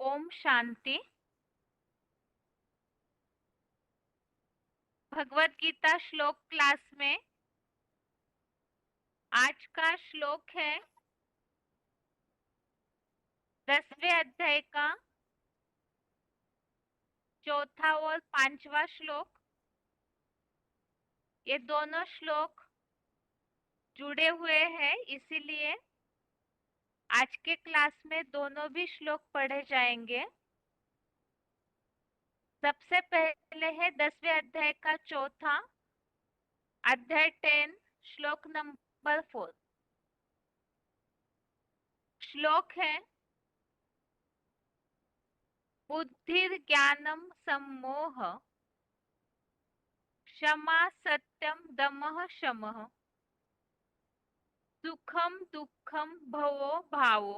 ओम शांति। भगवत गीता श्लोक क्लास में आज का श्लोक है 10वें अध्याय का चौथा और पांचवा श्लोक। ये दोनों श्लोक जुड़े हुए हैं, इसीलिए आज के क्लास में दोनों भी श्लोक पढ़े जाएंगे। सबसे पहले है 10वें अध्याय का चौथा अध्याय 10 श्लोक नंबर 4। श्लोक है बुद्धिर्ज्ञानम सम्मोह क्षमा सत्यम दमः शमः सुखम दुःखम भवो भावो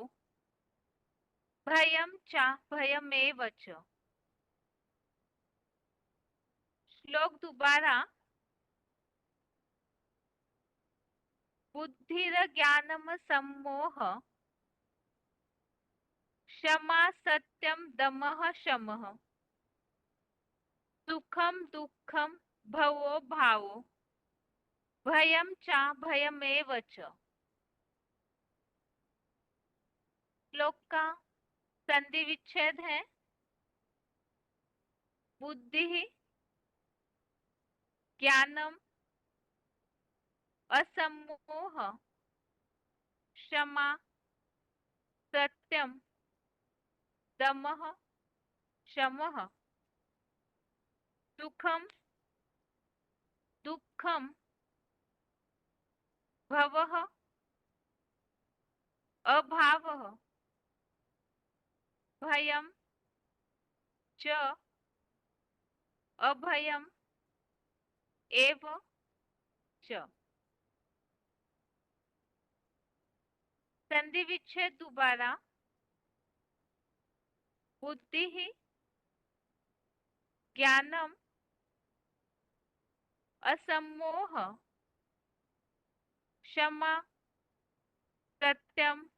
भयम च भयमेव च। श्लोक दोबारा। बुद्धिर्ज्ञानम सम्मोह क्षमा सत्यम दमः शमः सुखम दुःखम भवो भावो भयम च भयमेव च। श्लोक का संधि विच्छेद है बुद्धि ज्ञानम असम्मोह क्षमा सत्यम दमः शमः सुखम दुःखम भवः अभावः भयम च अभयम एव च। संधि विच्छेद दोबारा। बुद्धि ज्ञानम असम्मोह क्षमा सत्यम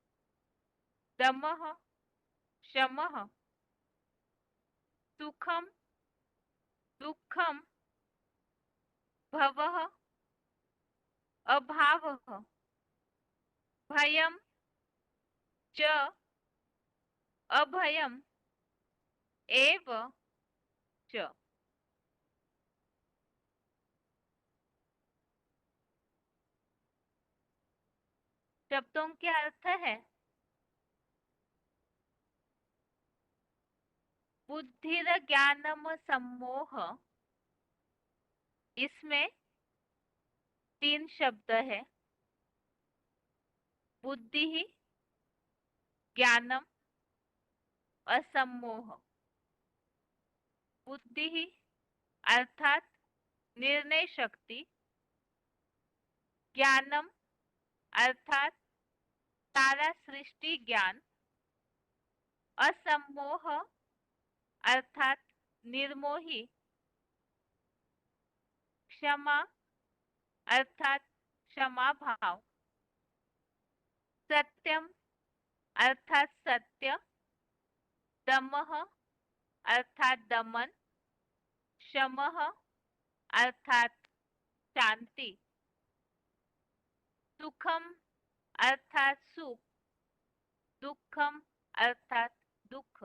दमः शमः सुखम दुःखम भवः अभावः भयम च अभयम एव च। शब्दों के अर्थ है बुद्धिर ज्ञानम सम्मोह। इसमें 3 शब्द है बुद्धि ज्ञानम असम्मोह। बुद्धि अर्थात निर्णय शक्ति, ज्ञानम अर्थात सारा सृष्टि ज्ञान, असम्मोह अर्थात निर्मोही, क्षमा अर्थात क्षमा भाव, सत्यम अर्थात सत्य, दमः अर्थात दमन, शमः अर्थात शांति, सुखम अर्थात सुख, दुःखम अर्थात दुख।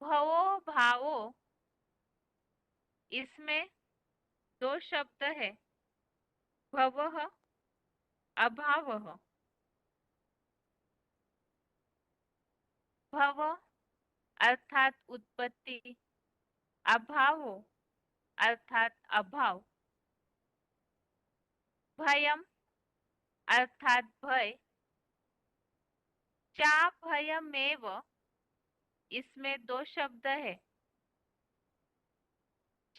भवो भावो इसमें 2 शब्द है भवः अभावः। भव अर्थात उत्पत्ति, अभावो अर्थात अभाव, भयम अर्थात भय, चा भयमेव इसमें 2 शब्द है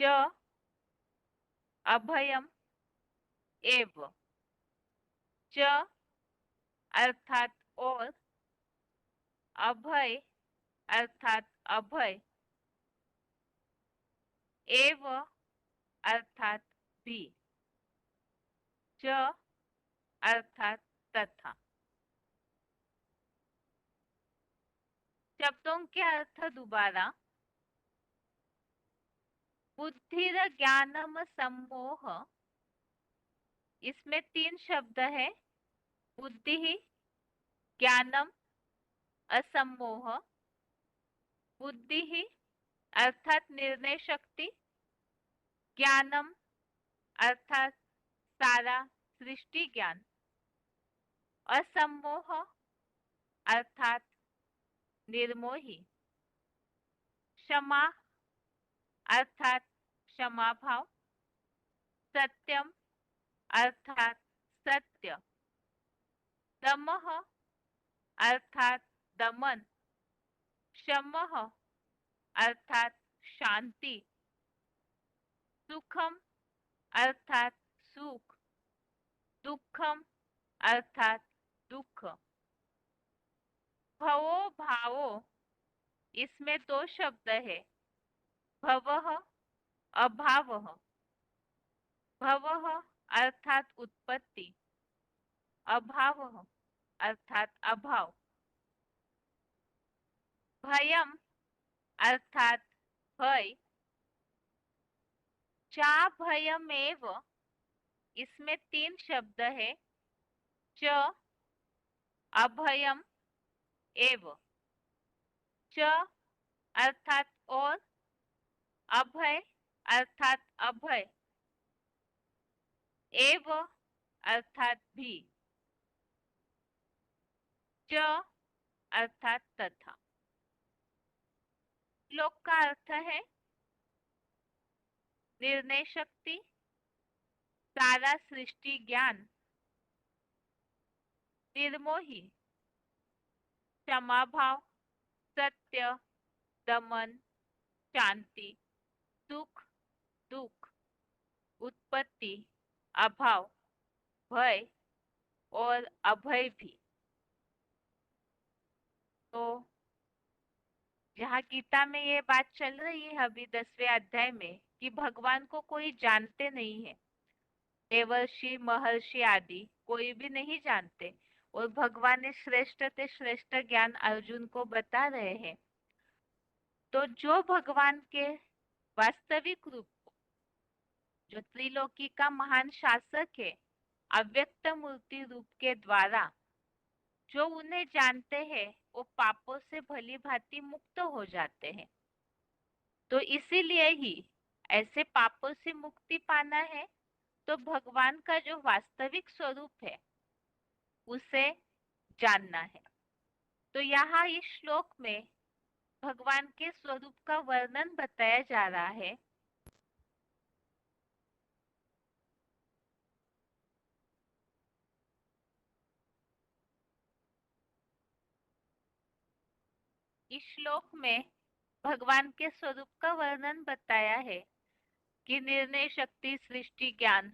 च अभयम एव। च अर्थात और, अभय अर्थात अभय, एव अर्थात भी, च अर्थात तथा। शब्दों के अर्थ दोबारा। बुद्धिर ज्ञानम सम्मोह, इसमें 3 शब्द है। बुद्धि, ज्ञानम, असम्मोह। बुद्धि अर्थात निर्णय शक्ति, ज्ञानम अर्थात सारा सृष्टि ज्ञान, असम्मोह अर्थात निर्मोही, क्षमा अर्थात क्षमा भाव, सत्यम अर्थात सत्य, दमः अर्थात दमन, शमः अर्थात शांति, सुखम अर्थात सुख, दुखम अर्थात दुख। भवो भावो, इसमें 2 शब्द है। भवः, अभावः। भवः अर्थात उत्पत्ति, अभावः अर्थात अभाव। भयम अर्थात भय, चा भयमेव, इसमें 3 शब्द है। च अभयम एव, च अर्थात और, अभय अर्थात अभय, एव अर्थात भी, च अर्थात तथा। श्लोक का अर्थ है निर्णय शक्ति, सारा सृष्टि ज्ञान, निर्मोही, क्षमा भाव, सत्य, दमन, शांति, सुख, दुख, उत्पत्ति, अभाव, भय और अभय भी। तो जहाँ गीता में ये बात चल रही है अभी 10वें अध्याय में कि भगवान को कोई जानते नहीं है, देवर्षि महर्षि आदि कोई भी नहीं जानते, और भगवान ने श्रेष्ठ से श्रेष्ठ ज्ञान अर्जुन को बता रहे हैं। तो जो भगवान के वास्तविक रूप, जो त्रिलोकी का महान शासक है, अव्यक्त मूर्ति रूप के द्वारा जो उन्हें जानते हैं, वो पापों से भली भांति मुक्त हो जाते हैं। तो इसीलिए ही ऐसे पापों से मुक्ति पाना है तो भगवान का जो वास्तविक स्वरूप है उसे जानना है। तो यहाँ इस श्लोक में भगवान के स्वरूप का वर्णन बताया जा रहा है। इस श्लोक में भगवान के स्वरूप का वर्णन बताया है कि निर्णय शक्ति, सृष्टि ज्ञान,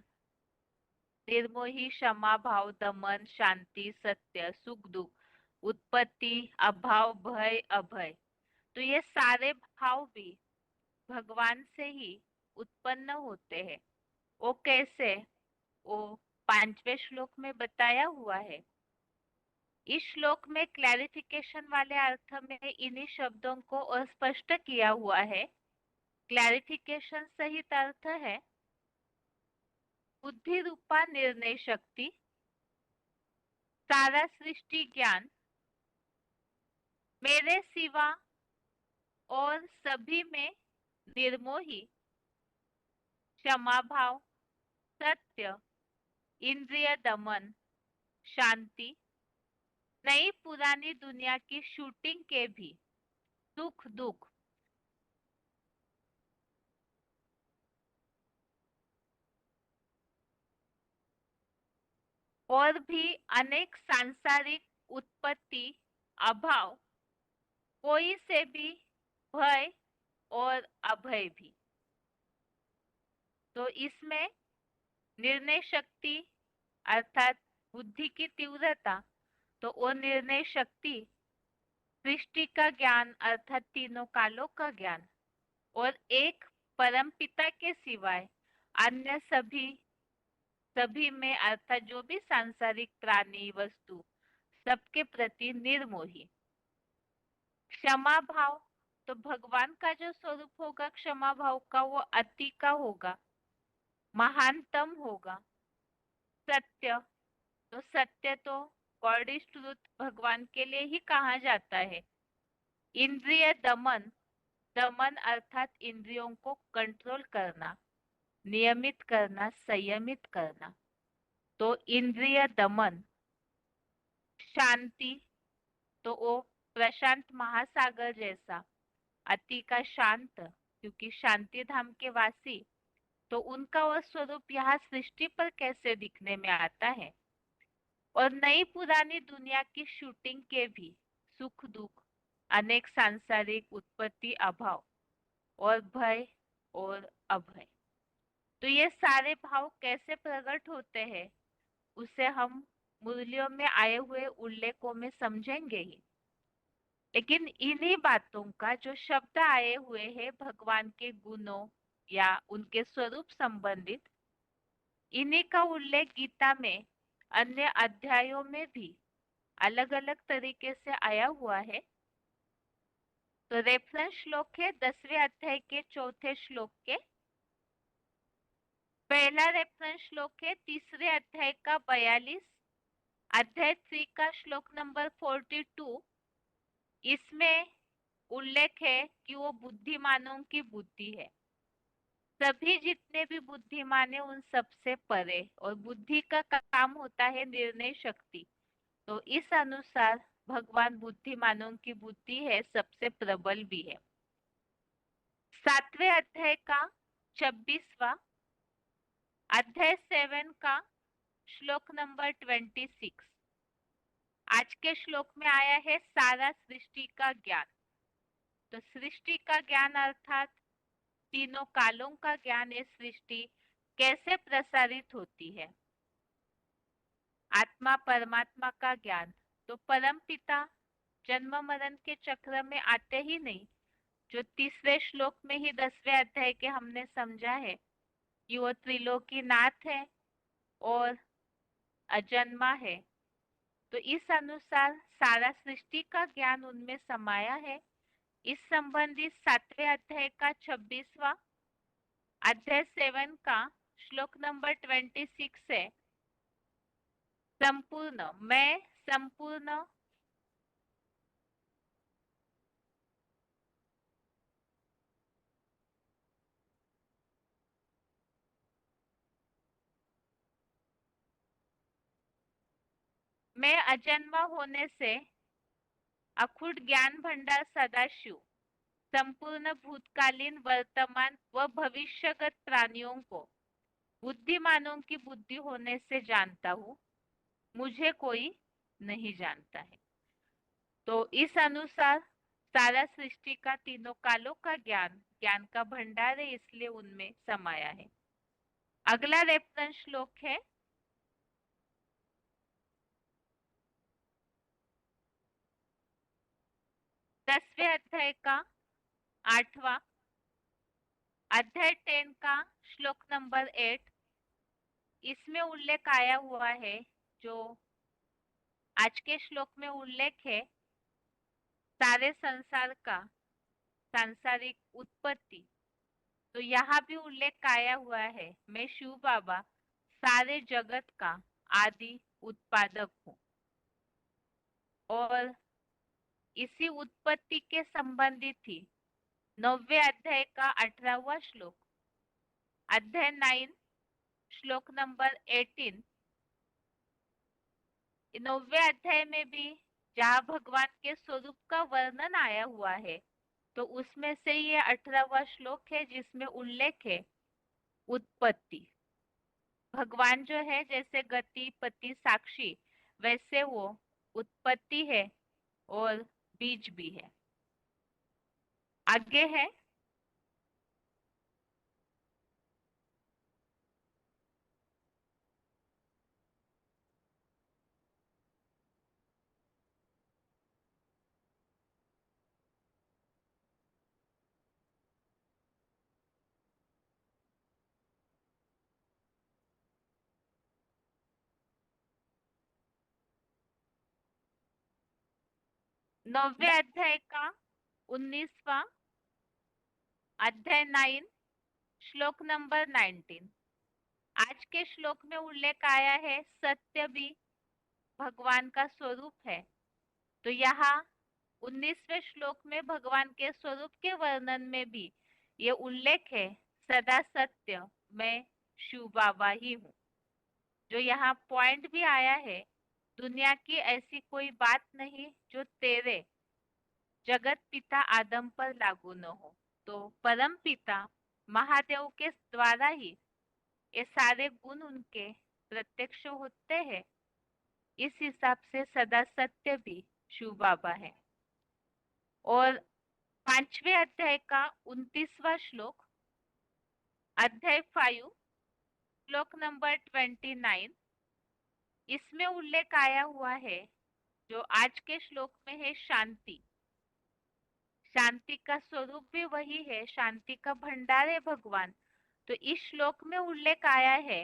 निर्मोही, क्षमा भाव, दमन, शांति, सत्य, सुख दुख, उत्पत्ति, अभाव, भय, अभय। तो ये सारे भाव भी भगवान से ही उत्पन्न होते हैं। वो कैसे, वो 5वें श्लोक में बताया हुआ है। इस श्लोक में क्लैरिफिकेशन वाले अर्थ में इन्हीं शब्दों को अस्पष्ट किया हुआ है। क्लैरिफिकेशन सहित अर्थ है बुद्धि रूपा निर्णय शक्ति, सारा सृष्टि ज्ञान, मेरे सिवा और सभी में निर्मोही, क्षमा भाव, सत्य, इंद्रिय दमन, शांति, नई पुरानी दुनिया की शूटिंग के भी सुख दुख, और भी अनेक सांसारिक उत्पत्ति, अभाव, कोई से भी भय और अभय भी। तो इसमें निर्णय शक्ति अर्थात बुद्धि की तीव्रता, तो वो निर्णय शक्ति, सृष्टि का ज्ञान अर्थात तीनों कालों का ज्ञान, और एक परम पिता के सिवाय अन्य सभी में अर्थात जो भी सांसारिक प्राणी वस्तु सबके प्रति निर्मोही, क्षमा भाव, तो भगवान का जो स्वरूप होगा क्षमा भाव का वो अति का होगा, महानतम होगा। सत्य, तो सत्य तो गॉड इज ट्रूथ, भगवान के लिए ही कहा जाता है। इंद्रिय दमन, दमन अर्थात इंद्रियों को कंट्रोल करना, नियमित करना, संयमित करना, तो इंद्रिय दमन। शांति, तो वो प्रशांत महासागर जैसा, अति का शांत, क्योंकि शांति धाम के वासी, तो उनका वह स्वरूप यहाँ सृष्टि पर कैसे दिखने में आता है। और नई पुरानी दुनिया की शूटिंग के भी सुख दुख, अनेक सांसारिक उत्पत्ति अभाव, और भय और अभय, तो ये सारे भाव कैसे प्रकट होते हैं उसे हम मुरलियों में आए हुए उल्लेखों में समझेंगे ही। लेकिन इन्हीं बातों का जो शब्द आए हुए हैं भगवान के गुणों या उनके स्वरूप संबंधित, इन्हीं का उल्लेख गीता में अन्य अध्यायों में भी अलग अलग तरीके से आया हुआ है। तो रेफरेंस श्लोक है 10वें अध्याय के चौथे श्लोक के। पहला रेफरेंस श्लोक है तीसरे अध्याय का 42, अध्याय 3 का श्लोक नंबर 42। इसमें उल्लेख है कि वो बुद्धिमानों की बुद्धि है, सभी जितने भी बुद्धिमान है उन सबसे परे, और बुद्धि का काम होता है निर्णय शक्ति। तो इस अनुसार भगवान बुद्धिमानों की बुद्धि है, सबसे प्रबल भी है। 7वें अध्याय का 26वां, अध्याय 7 का श्लोक नंबर 26। आज के श्लोक में आया है सारा सृष्टि का ज्ञान। तो सृष्टि का ज्ञान अर्थात तीनों कालों का ज्ञान, ये सृष्टि कैसे प्रसारित होती है। आत्मा परमात्मा का ज्ञान, तो परम पिता जन्म मरण के चक्र में आते ही नहीं, जो तीसरे श्लोक में ही 10वें अध्याय के हमने समझा है कि वो त्रिलोकी नाथ है और अजन्मा है। तो इस अनुसार सारा सृष्टि का ज्ञान उनमें समाया है। इस संबंधी 7वें अध्याय का 26वां, अध्याय 7 का श्लोक नंबर 26 है। संपूर्ण, मैं संपूर्ण, मैं अजन्मा होने से अखुट ज्ञान भंडार सदाशिव संपूर्ण भूतकालीन वर्तमान व भविष्यगत प्राणियों को बुद्धिमानों की बुद्धि होने से जानता हूँ, मुझे कोई नहीं जानता है। तो इस अनुसार सारा सृष्टि का तीनों कालों का ज्ञान ज्ञान का भंडार है, इसलिए उनमें समाया है। अगला रेफरेंस श्लोक है 10वें अध्याय का 8वां, अध्याय 10 का श्लोक नंबर 8। इसमें उल्लेख आया हुआ है, जो आज के श्लोक में उल्लेख है सारे संसार का, सांसारिक उत्पत्ति। तो यहाँ भी उल्लेख आया हुआ है, मैं शिव बाबा सारे जगत का आदि उत्पादक हूँ। और इसी उत्पत्ति के संबंधित ही 9वें अध्याय का 18वां श्लोक, अध्याय 9 श्लोक नंबर 18। 9वें अध्याय में भी जहाँ भगवान के स्वरूप का वर्णन आया हुआ है, तो उसमें से ये 18वां श्लोक है जिसमें उल्लेख है उत्पत्ति। भगवान जो है जैसे गति पति साक्षी, वैसे वो उत्पत्ति है और बीज भी है। आगे है 9वें अध्याय का 19वां अध्याय 9 श्लोक नंबर 19। आज के श्लोक में उल्लेख आया है सत्य भी भगवान का स्वरूप है। तो यहाँ 19वें श्लोक में भगवान के स्वरूप के वर्णन में भी ये उल्लेख है सदा सत्य मैं शिव बाबा ही हूँ। जो यहाँ पॉइंट भी आया है, दुनिया की ऐसी कोई बात नहीं जो तेरे जगत पिता आदम पर लागू न हो। तो परम पिता महादेव के द्वारा ही ये सारे गुण उनके प्रत्यक्ष होते हैं। इस हिसाब से सदा सत्य भी शिव बाबा है। और 5वें अध्याय का 29वां श्लोक, अध्याय 5 श्लोक नंबर 29, इसमें उल्लेख आया हुआ है जो आज के श्लोक में है शांति। शांति का स्वरूप भी वही है, शांति का भंडार है भगवान। तो इस श्लोक में उल्लेख आया है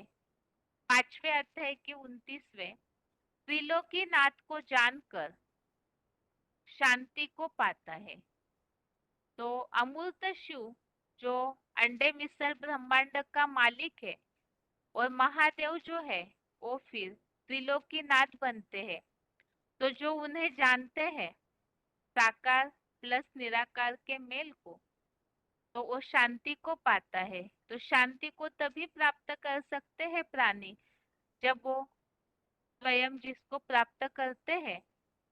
5वें अध्याय के 29वें, त्रिलोकीनाथ को जानकर शांति को पाता है। तो अमूर्त शिव जो अंडे मिसल ब्रह्मांड का मालिक है और महादेव जो है वो फिर त्रिलोकीनाथ बनते हैं। तो जो उन्हें जानते हैं साकार प्लस निराकार के मेल को, तो वो शांति को पाता है। तो शांति को तभी प्राप्त कर सकते हैं प्राणी जब वो स्वयं जिसको प्राप्त करते हैं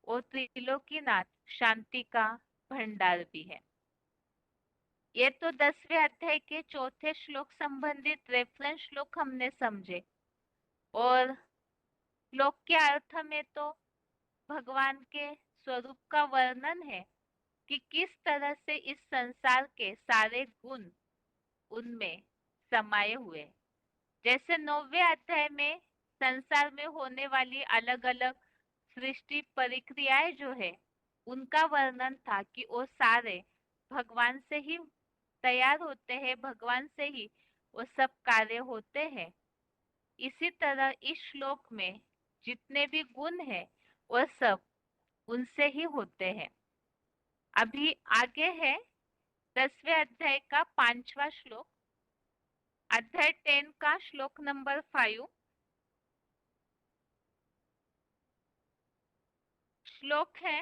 वो त्रिलोकीनाथ शांति का भंडार भी है। ये तो 10वें अध्याय के चौथे श्लोक संबंधित रेफरेंस श्लोक हमने समझे। और श्लोक के अर्थ में तो भगवान के स्वरूप का वर्णन है कि किस तरह से इस संसार के सारे गुण उनमें समाये हुए। जैसे 9वें अध्याय में संसार में होने वाली अलग अलग सृष्टि प्रक्रियाएं जो है उनका वर्णन था कि वो सारे भगवान से ही तैयार होते हैं, भगवान से ही वो सब कार्य होते हैं। इसी तरह इस श्लोक में जितने भी गुण हैं वो सब उनसे ही होते हैं। अभी आगे है 10वें अध्याय का 5वां श्लोक, अध्याय 10 का श्लोक नंबर 5। श्लोक है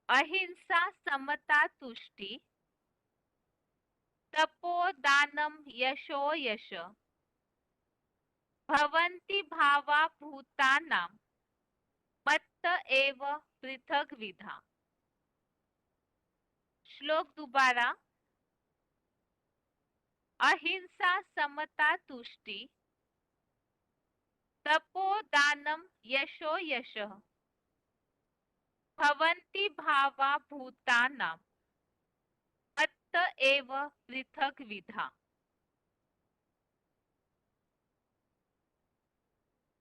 अहिंसा समता तुष्टि तपो दानम यशो यश भवन्ति भावा भूतानां मत्त एव पृथक विधा। श्लोक दोबारा, अहिंसा समता तुष्टि तपो दानम यशो यशः भवन्ति भावा भूतानां मत्त एव पृथक विधा।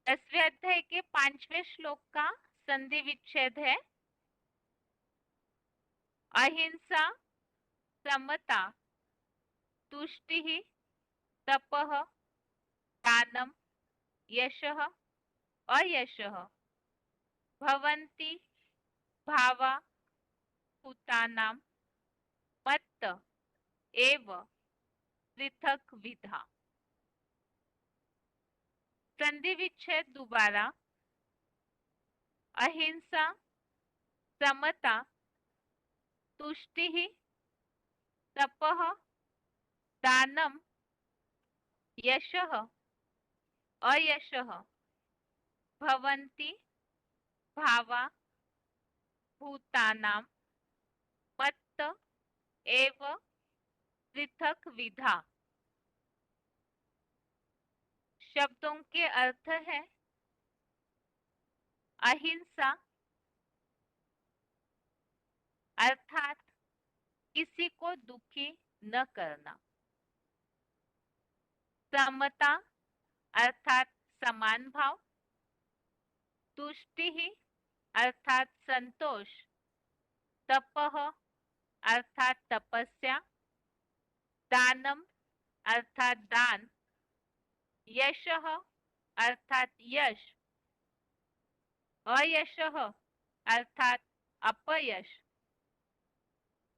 10वें अध्याय के 5वें श्लोक का संधि विच्छेद है अहिंसा समता तुष्टि तपः दानम यशः अयशः भवन्ति भावा भूतानां मत्त एव पृथक विधा। संधि विच्छेद दोबारा, अहिंसा समता तुष्टि तपः दानम यशः अयशः भवन्ति भावा भूतानां मत्त एव पृथक विधा। शब्दों के अर्थ है अहिंसा अर्थात किसी को दुखी न करना, समता अर्थात समान भाव, तुष्टि अर्थात संतोष, तपः अर्थात तपस्या, दानम अर्थात दान, यशः अर्थात यश, अयशः अर्थात अपयश,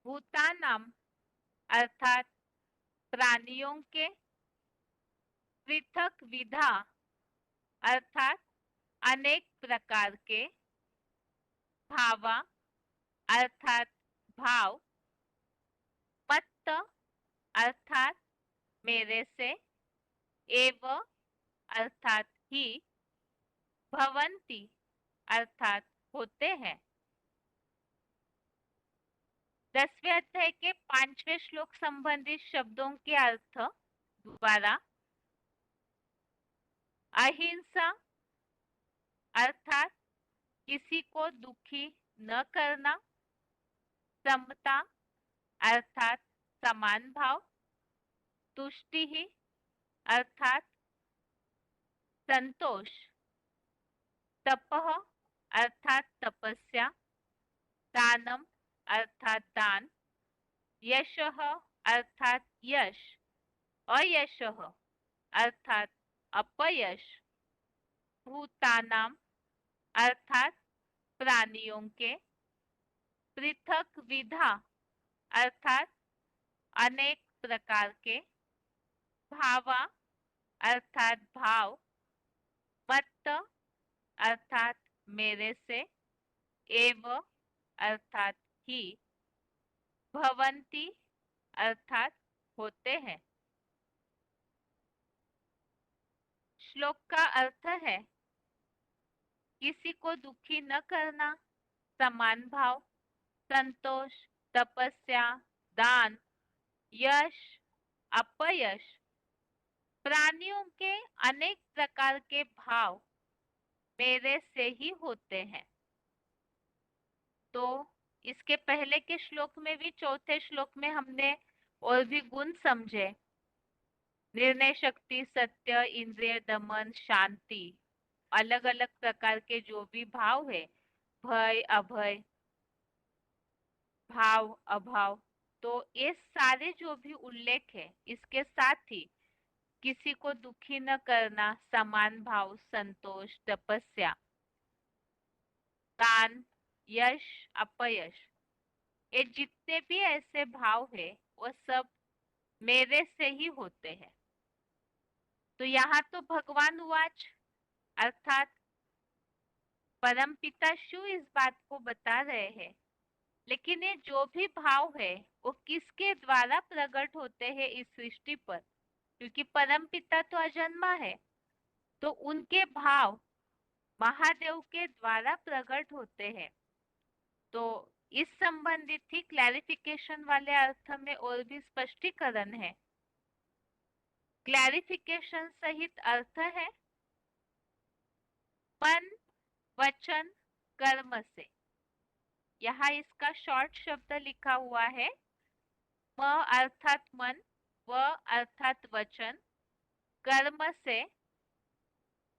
भूतानाम अर्थात प्राणियों के, पृथक विधा अर्थात अनेक प्रकार के, भावा अर्थात भाव, मत्त अर्थात मेरे से, एव अर्थात ही, भवंती अर्थात होते हैं। 10वें अध्याय के 5वें श्लोक संबंधित शब्दों के अर्थ द्वारा अहिंसा अर्थात किसी को दुखी न करना, समता अर्थात समान भाव, तुष्टि ही अर्थात संतोष, तपह अर्थात तपस्या, दानम अर्थात दान, यशः अर्थात यश, अयशः अर्थात अपयश, भूतानाम अर्थात प्राणियों के, पृथक विधा अर्थात अनेक प्रकार के, भावा अर्थात भाव, मत्त अर्थात मेरे से, एव अर्थात ही, भवंती अर्थात होते हैं। श्लोक का अर्थ है किसी को दुखी न करना, समान भाव, संतोष, तपस्या, दान, यश, अपयश, प्राणियों के अनेक प्रकार के भाव मेरे से ही होते हैं। तो इसके पहले के श्लोक में भी, चौथे श्लोक में हमने और भी गुण समझे, निर्णय शक्ति, सत्य, इंद्रिय दमन, शांति, अलग अलग प्रकार के जो भी भाव है, भय, अभय, भाव, अभाव, तो ये सारे जो भी उल्लेख है, इसके साथ ही किसी को दुखी न करना, समान भाव, संतोष, तपस्या, दान, यश, अपयश, ये जितने भी ऐसे भाव है वो सब मेरे से ही होते हैं। तो यहाँ तो भगवान वाच अर्थात परम पिता शिव इस बात को बता रहे हैं, लेकिन ये जो भी भाव है वो किसके द्वारा प्रकट होते हैं इस सृष्टि पर, क्योंकि परम पिता तो अजन्मा है, तो उनके भाव महादेव के द्वारा प्रकट होते हैं। तो इस संबंधित ही क्लैरिफिकेशन वाले अर्थ में और भी स्पष्टीकरण है। क्लैरिफिकेशन सहित अर्थ है मन, वचन, कर्म से। यहाँ इसका शॉर्ट शब्द लिखा हुआ है, म अर्थात मन, व अर्थात वचन, कर्म से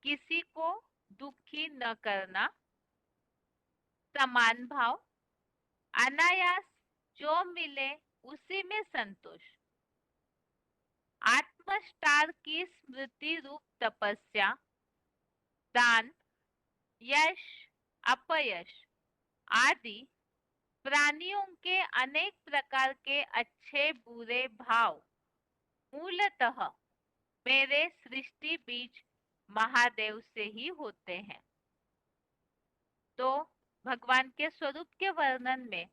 किसी को दुखी न करना, समान भाव, अनायास जो मिले उसी में संतोष, आत्मस्टार की स्मृति रूप तपस्या, दान, यश, अपयश आदि प्राणियों के अनेक प्रकार के अच्छे बुरे भाव मूलतः मेरे सृष्टि बीज महादेव से ही होते हैं। तो भगवान के स्वरूप के वर्णन में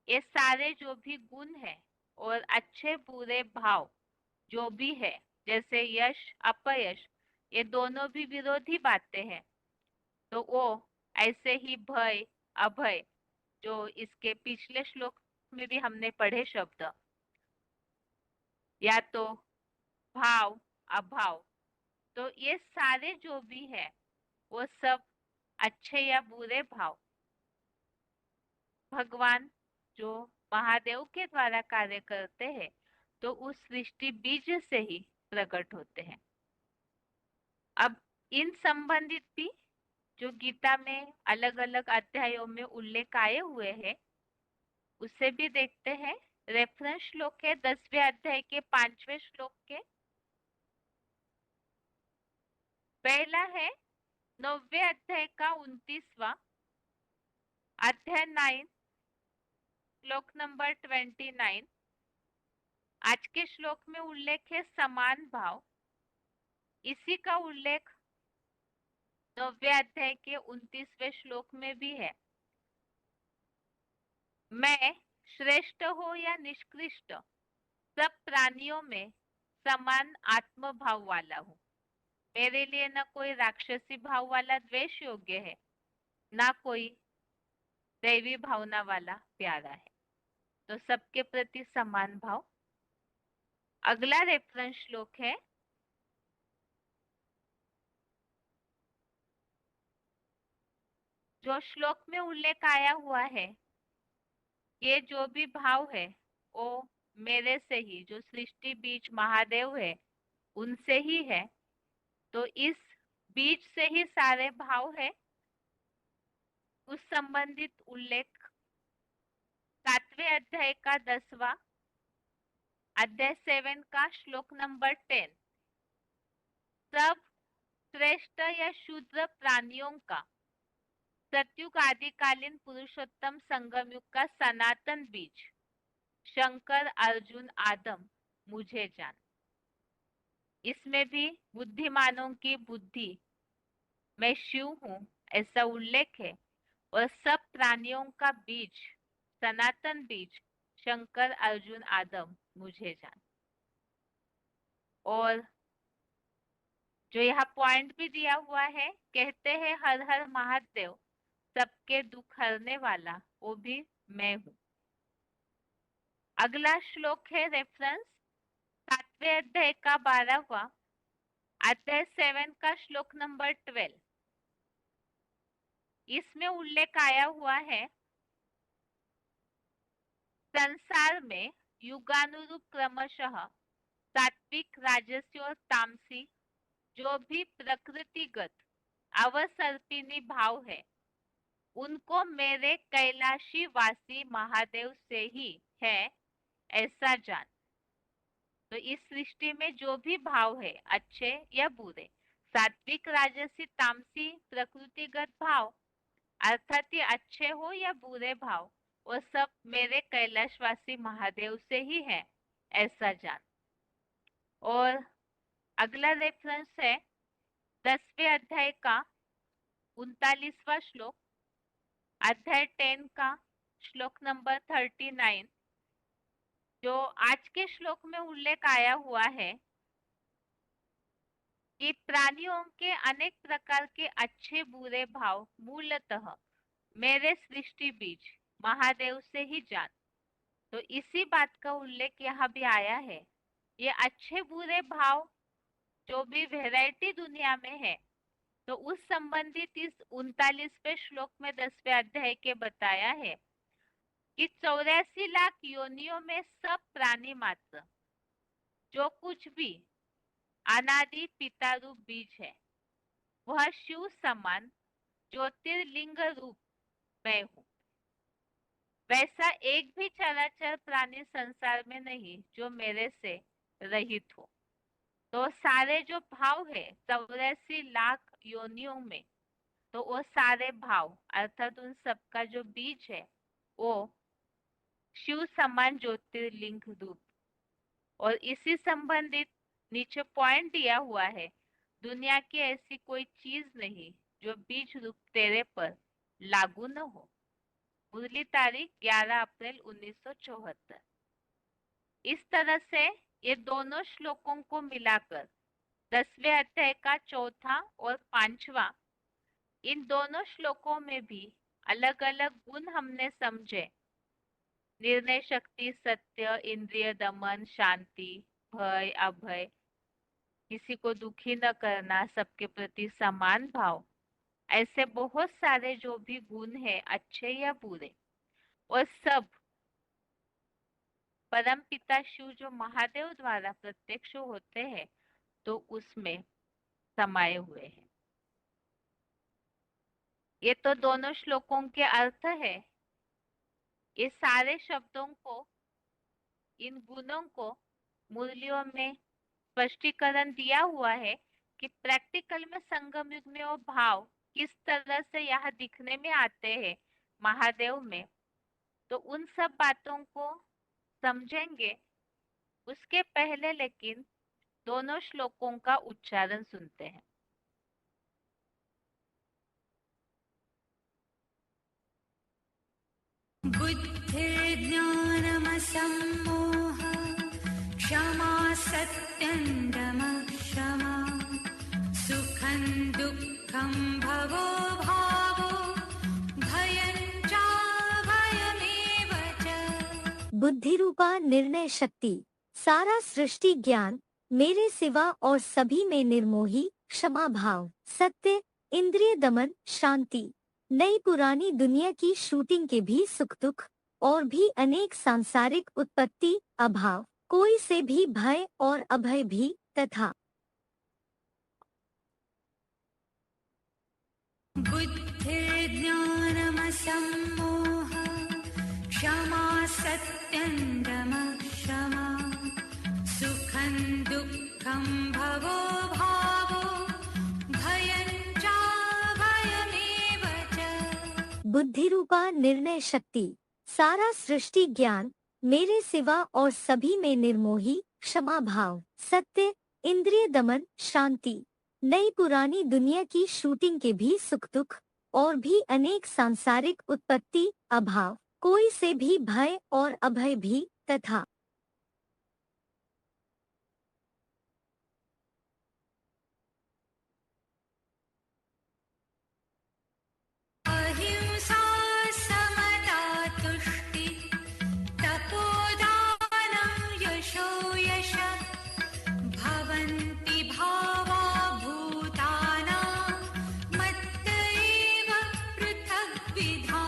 ये सारे जो भी गुण है और अच्छे बुरे भाव जो भी है, जैसे यश, अपयश, ये दोनों भी विरोधी बातें हैं, तो वो ऐसे ही भय, अभय, जो इसके पिछले श्लोक में भी हमने पढ़े शब्द, या तो भाव, अभाव, तो ये सारे जो भी है वो सब अच्छे या बुरे भाव भगवान जो महादेव के द्वारा कार्य करते हैं, तो उस सृष्टि बीज से ही प्रकट होते हैं। अब इन संबंधित भी जो गीता में अलग अलग अध्यायों में उल्लेख आए हुए हैं, उसे भी देखते हैं। रेफरेंस श्लोक है 10वें अध्याय के 5वें श्लोक के। पहला है 9वें अध्याय का 29वां, अध्याय 9, श्लोक नंबर 29। आज के श्लोक में उल्लेख है समान भाव। इसी का उल्लेख 9वें अध्याय के 29वें श्लोक में भी है। मैं श्रेष्ठ हो या निष्कृष्ट, सब प्राणियों में समान आत्म भाव वाला हूँ। मेरे लिए न कोई राक्षसी भाव वाला द्वेष योग्य है, ना कोई दैवी भावना वाला प्यारा है। तो सबके प्रति समान भाव। अगला रेफरेंस श्लोक है जो श्लोक में उल्लेख आया हुआ है, ये जो भी भाव है वो मेरे से ही, जो सृष्टि बीज महादेव है उनसे ही है। तो इस बीज से ही सारे भाव है। उस संबंधित उल्लेख 7वें अध्याय का 10वां अध्याय 7 का श्लोक नंबर 10। सब श्रेष्ठ या शूद्र प्राणियों का सतयुग आदिकालीन पुरुषोत्तम संगम युग का सनातन बीज शंकर अर्जुन आदम मुझे जान। इसमें भी बुद्धिमानों की बुद्धि मैं शिव हूँ ऐसा उल्लेख है। और सब प्राणियों का बीज सनातन बीज शंकर अर्जुन आदम मुझे जान। और जो यहाँ पॉइंट भी दिया हुआ है, कहते हैं हर हर महादेव, सबके दुख हरने वाला वो भी मैं हूँ। अगला श्लोक है रेफरेंस 7वें अध्याय का 12वां अध्याय 7 का श्लोक नंबर 12। इसमें उल्लेख आया हुआ है संसार में युगानुरूप क्रमशः सात्विक राजसी और तामसी जो भी प्रकृतिगत अवसर्पिणी भाव है उनको मेरे कैलाशी वासी महादेव से ही है ऐसा जान। तो इस सृष्टि में जो भी भाव है अच्छे या बुरे, सात्विक राजसी तामसी प्रकृतिगत भाव, अर्थात ये अच्छे हो या बुरे भाव, वो सब मेरे कैलाशवासी महादेव से ही है ऐसा जान। और अगला रेफरेंस है 10वें अध्याय का 39वां श्लोक, अध्याय 10 का श्लोक नंबर 39। जो आज के श्लोक में उल्लेख आया हुआ है कि प्राणियों के अनेक प्रकार के अच्छे बुरे भाव मूलतः मेरे सृष्टि बीज महादेव से ही जान। तो इसी बात का उल्लेख यहाँ भी आया है। ये अच्छे बुरे भाव जो भी वैरायटी दुनिया में है, तो उस संबंधित इस 39वें श्लोक में 10वें अध्याय के बताया है कि 84 लाख योनियों में सब प्राणी मात्र जो कुछ भी अनादि पिता रूप बीज है वह शिव समान ज्योतिर्लिंग रूप मैं हूँ। वैसा एक भी चराचर प्राणी संसार में नहीं जो मेरे से रहित हो। तो सारे जो भाव है 84 लाख योनियों में, तो वो सारे भाव अर्थात उन सबका जो बीज है वो शिव समान ज्योतिर्लिंग रूप। और इसी संबंधित नीचे पॉइंट दिया हुआ है, दुनिया की ऐसी कोई चीज नहीं जो बीज रूप तेरे पर लागू न हो। मुरली तारीख 11 अप्रैल 1974। इस तरह से ये दोनों श्लोकों को मिलाकर 10वें अध्याय का चौथा और 5वां, इन दोनों श्लोकों में भी अलग अलग गुण हमने समझे। निर्णय शक्ति, सत्य, इंद्रिय दमन, शांति, भय, अभय, किसी को दुखी न करना, सबके प्रति समान भाव, ऐसे बहुत सारे जो भी गुण है अच्छे या बुरे, और सब परम पिता शिव जो महादेव द्वारा प्रत्यक्ष होते हैं तो उसमें समाये हुए हैं। ये तो दोनों श्लोकों के अर्थ है। ये सारे शब्दों को, इन गुणों को मुरलियों में स्पष्टीकरण दिया हुआ है कि प्रैक्टिकल में संगम युग में वो भाव किस तरह से यहाँ दिखने में आते हैं, महादेव में, तो उन सब बातों को समझेंगे। उसके पहले लेकिन दोनों श्लोकों का उच्चारण सुनते हैं। बुद्धिर्ज्ञानमसम्मोह क्षमा सत्यं दमः शमा सुखं दुःखं भवो भावो भयं चाभयमेव च। बुद्धि रूपा निर्णय शक्ति, सारा सृष्टि ज्ञान, मेरे सिवा और सभी में निर्मोही, क्षमा भाव, सत्य, इंद्रिय दमन, शांति, नई पुरानी दुनिया की शूटिंग के भी सुख दुख और भी अनेक सांसारिक उत्पत्ति, अभाव, कोई से भी भय और अभय भी, तथा बुद्धिर्ज्ञानमसम्मोह क्षमा सत्यं दमः शमा सुखं दुःखं भवो भावो भयं चाभयमेव च। बुद्धि रूपा निर्णय शक्ति, सारा सृष्टि ज्ञान, मेरे सिवा और सभी में निर्मोही, क्षमा भाव, सत्य, इंद्रिय दमन, शांति, नई पुरानी दुनिया की शूटिंग के भी सुख दुख और भी अनेक सांसारिक उत्पत्ति, अभाव, कोई से भी भय और अभय भी, तथा अहिंसा समता तुष्टि तपोदानं यशो यशः भवन्ति भावा भूतानां मत्त एव पृथग्विधा।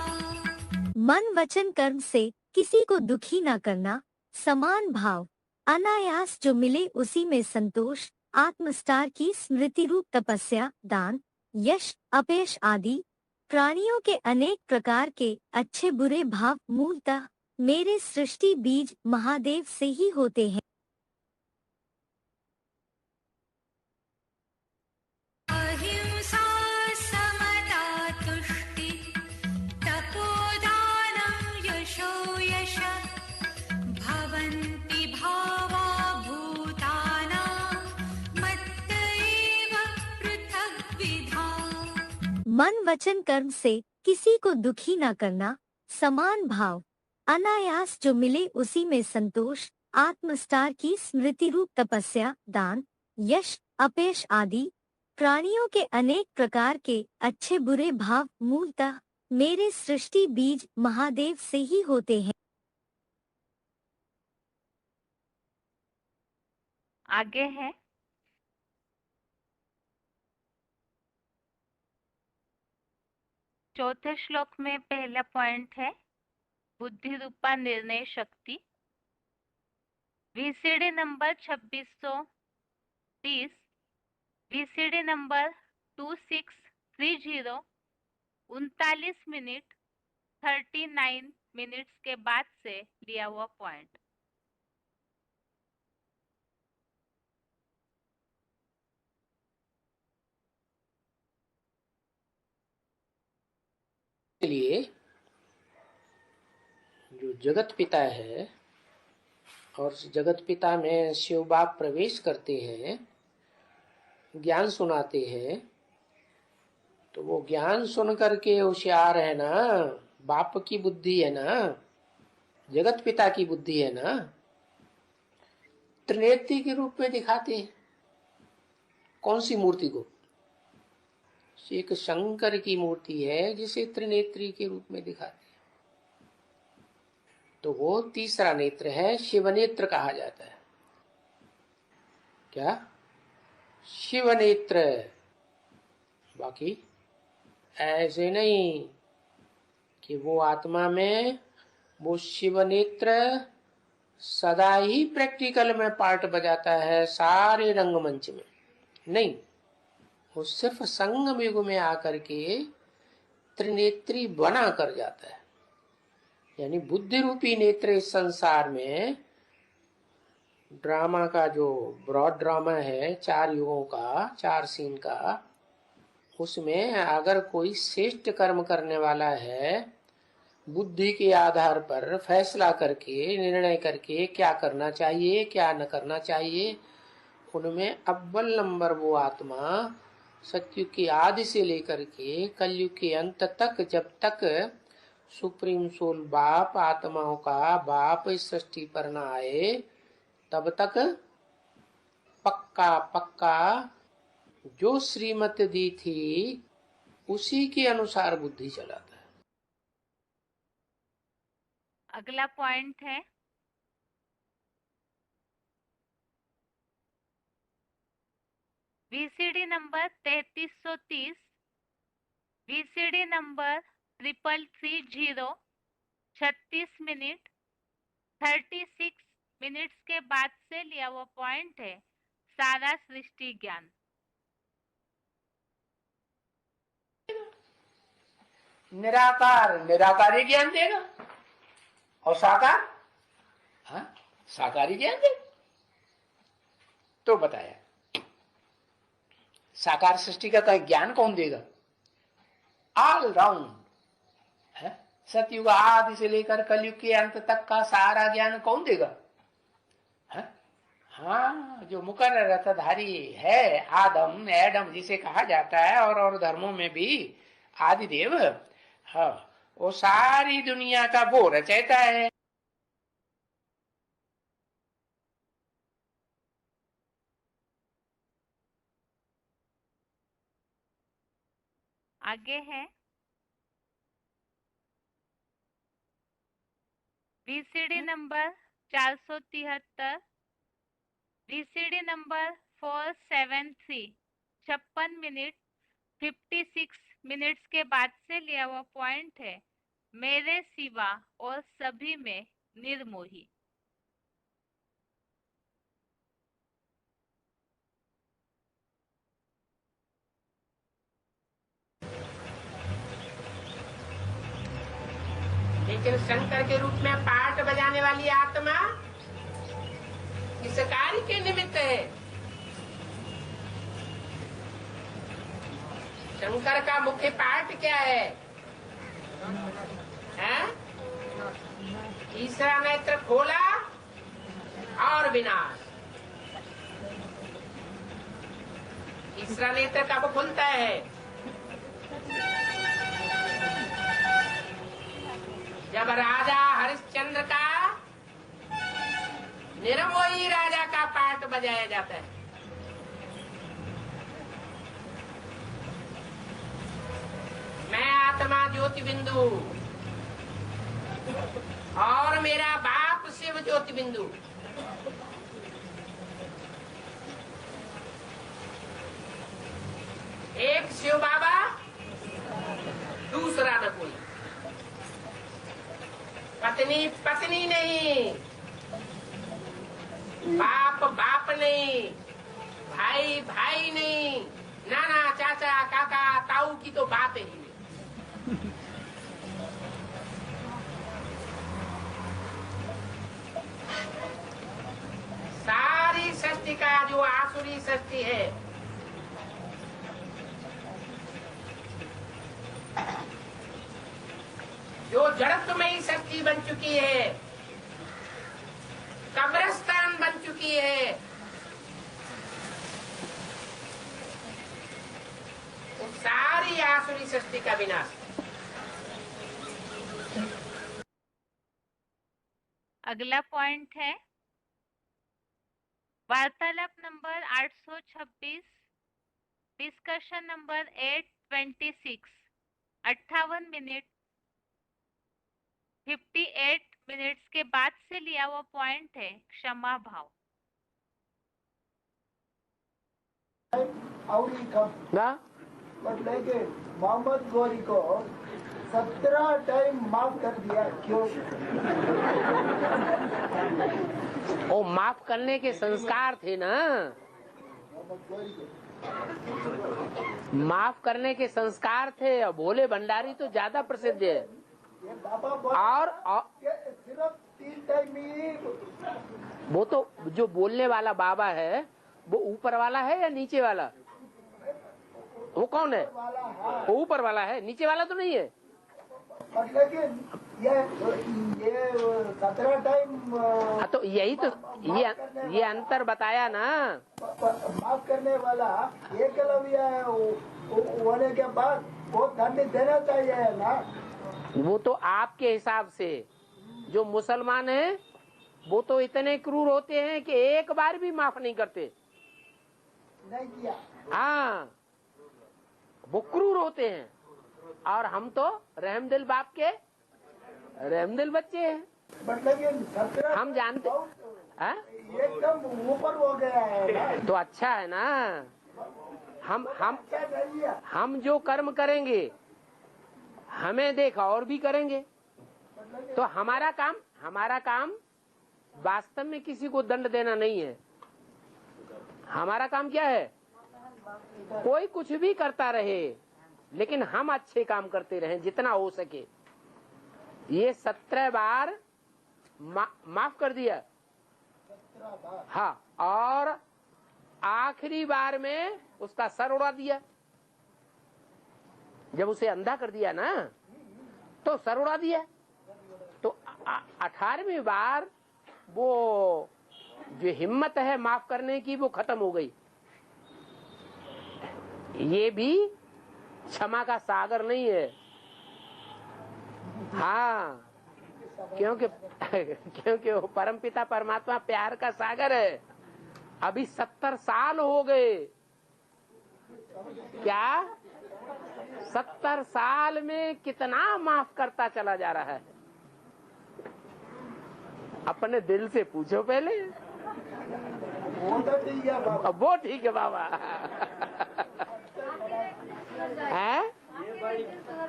मन वचन कर्म से किसी को दुखी न करना, समान भाव, अनायास जो मिले उसी में संतोष, आत्मस्टार की स्मृति रूप तपस्या, दान, यश, अपयश आदि प्राणियों के अनेक प्रकार के अच्छे बुरे भाव मूलतः मेरे सृष्टि बीज महादेव से ही होते हैं। अहिंसा समता तुष्टि तपोदानं यशो यशः भवन्ति भावा भूतानां मत्त एव पृथग्विधा। मन वचन कर्म से किसी को दुखी न करना, समान भाव, अनायास जो मिले उसी में संतोष, आत्मस्टार की स्मृति रूप तपस्या, दान, यश, अपयश आदि प्राणियों के अनेक प्रकार के अच्छे बुरे भाव मूलतः मेरे सृष्टि बीज महादेव से ही होते हैं। आगे है चौथे श्लोक में पहला पॉइंट है बुद्धि रूपा निर्णय शक्ति। VCD number 2630, VCD number 2630 39 minute 39 minutes के बाद से लिया हुआ पॉइंट। लिए जो जगत पिता है और जगत पिता में शिव बाप प्रवेश करते हैं, ज्ञान सुनाते हैं, तो वो ज्ञान सुन करके होशियार है ना, बाप की बुद्धि है ना, जगत पिता की बुद्धि है ना, त्रिनेत्री के रूप में दिखाते हैं। कौन सी मूर्ति को? एक शंकर की मूर्ति है जिसे त्रिनेत्री के रूप में दिखाते हैं। तो वो तीसरा नेत्र है, शिव नेत्र कहा जाता है। क्या? शिव नेत्र। बाकी ऐसे नहीं कि वो आत्मा में वो शिव नेत्र सदा ही प्रैक्टिकल में पार्ट बजाता है सारे रंगमंच में। नहीं, वो सिर्फ संगम युग में आकर के त्रिनेत्री बना कर जाता है। यानी बुद्धि रूपी नेत्र इस संसार में ड्रामा का जो ब्रॉड ड्रामा है 4 युगों का, 4 सीन का, उसमें अगर कोई श्रेष्ठ कर्म करने वाला है बुद्धि के आधार पर फैसला करके निर्णय करके क्या करना चाहिए क्या न करना चाहिए, उनमें अव्वल नंबर वो आत्मा सतयुग के आदि से लेकर के कलयुग के अंत तक, जब तक सुप्रीम सोल बाप आत्माओं का बाप इस सृष्टि पर न आए, तब तक पक्का पक्का जो श्रीमत दी थी उसी के अनुसार बुद्धि चलाता है। अगला पॉइंट है VCD number 3330, VCD number 3330, 36 minute 36 minutes के बाद से लिया हुआ पॉइंट है सारा सृष्टि ज्ञान। निराकार निराकारी ज्ञान देगा और साकार साकारी ज्ञान देगा। तो बताया साकार सृष्टि का ज्ञान कौन देगा? ऑल राउंड है, सतयुग आदि से लेकर कलयुग के अंत तक का सारा ज्ञान कौन देगा? है? हाँ, जो मुकर्रर रथधारी है, आदम एडम जिसे कहा जाता है, और धर्मों में भी आदिदेव, हाँ, वो सारी दुनिया का वो रचयिता है। आगे है VCD number 473, VCD number 473, 56 minute 56 minutes के बाद से लिया हुआ पॉइंट है मेरे सिवा और सभी में निर्मोही। लेकिन शंकर के रूप में पाठ बजाने वाली आत्मा किस कार्य के निमित्त है? शंकर का मुख्य पाठ क्या है? तीसरा नेत्र खोला और विनाश। तीसरा नेत्र कब खुलता है? जब राजा हरिश्चंद्र का निर्मोही राजा का पाठ बजाया जाता है। मैं आत्मा ज्योति बिंदु और मेरा बाप शिव ज्योति बिंदु, एक शिव बाबा दूसरा न कोई, पत्नी पत्नी नहीं, बाप बाप नहीं, भाई भाई नहीं, नाना चाचा काका ताऊ की तो बात ही नहीं। सारी सृष्टि का जो आसुरी सृष्टि है, जो जड़त्वमयी शक्ति बन चुकी है, कब्रिस्तान बन चुकी है, वो सारी आसुरी सृष्टि का विनाश। अगला पॉइंट है वार्तालाप number 826, discussion number 826, 58 minute 58 minutes के बाद से लिया हुआ पॉइंट है क्षमा भाव। लेकिन मोहम्मद गोरी को 17 टाइम माफ कर दिया, क्यों? ओ, माफ करने के संस्कार थे ना, माफ करने के संस्कार थे। और भोले भंडारी तो ज्यादा प्रसिद्ध है। और सिर्फ 3 टाइम ही। वो तो जो बोलने वाला बाबा है वो ऊपर वाला है या नीचे वाला? वो कौन है? वो ऊपर वाला है, नीचे वाला तो नहीं है। लेकिन ये 17 टाइम हाँ तो यही तो ये अंतर बताया ना। माफ करने वाला एकलव्य होने के बाद वो दंड देना चाहिए ना। वो तो आपके हिसाब से, जो मुसलमान हैं वो तो इतने क्रूर होते हैं कि एक बार भी माफ नहीं करते। नहीं किया। हाँ, वो क्रूर होते हैं, और हम तो रहमदिल बाप के रहमदिल बच्चे हैं। बट लेकिन 17 हम जानते हाँ? एकदम ऊपर हो गया है ना। तो अच्छा है ना। हम क्या नहीं है। हम जो कर्म करेंगे हमें देखा और भी करेंगे। तो हमारा काम वास्तव में किसी को दंड देना नहीं है। हमारा काम क्या है? कोई कुछ भी करता रहे लेकिन हम अच्छे काम करते रहें जितना हो सके। ये 17 बार माफ कर दिया। हाँ, और आखिरी बार में उसका सर उड़ा दिया। जब उसे अंधा कर दिया ना तो सर उड़ा दिया। तो 18वीं बार वो जो हिम्मत है माफ करने की वो खत्म हो गई। ये भी क्षमा का सागर नहीं है। हाँ, क्योंकि वो परमपिता परमात्मा प्यार का सागर है। अभी 70 साल हो गए। क्या 70 साल में कितना माफ करता चला जा रहा है? अपने दिल से पूछो पहले। वो तो ठीक है बाबा। वो ठीक है बाबा। हैं?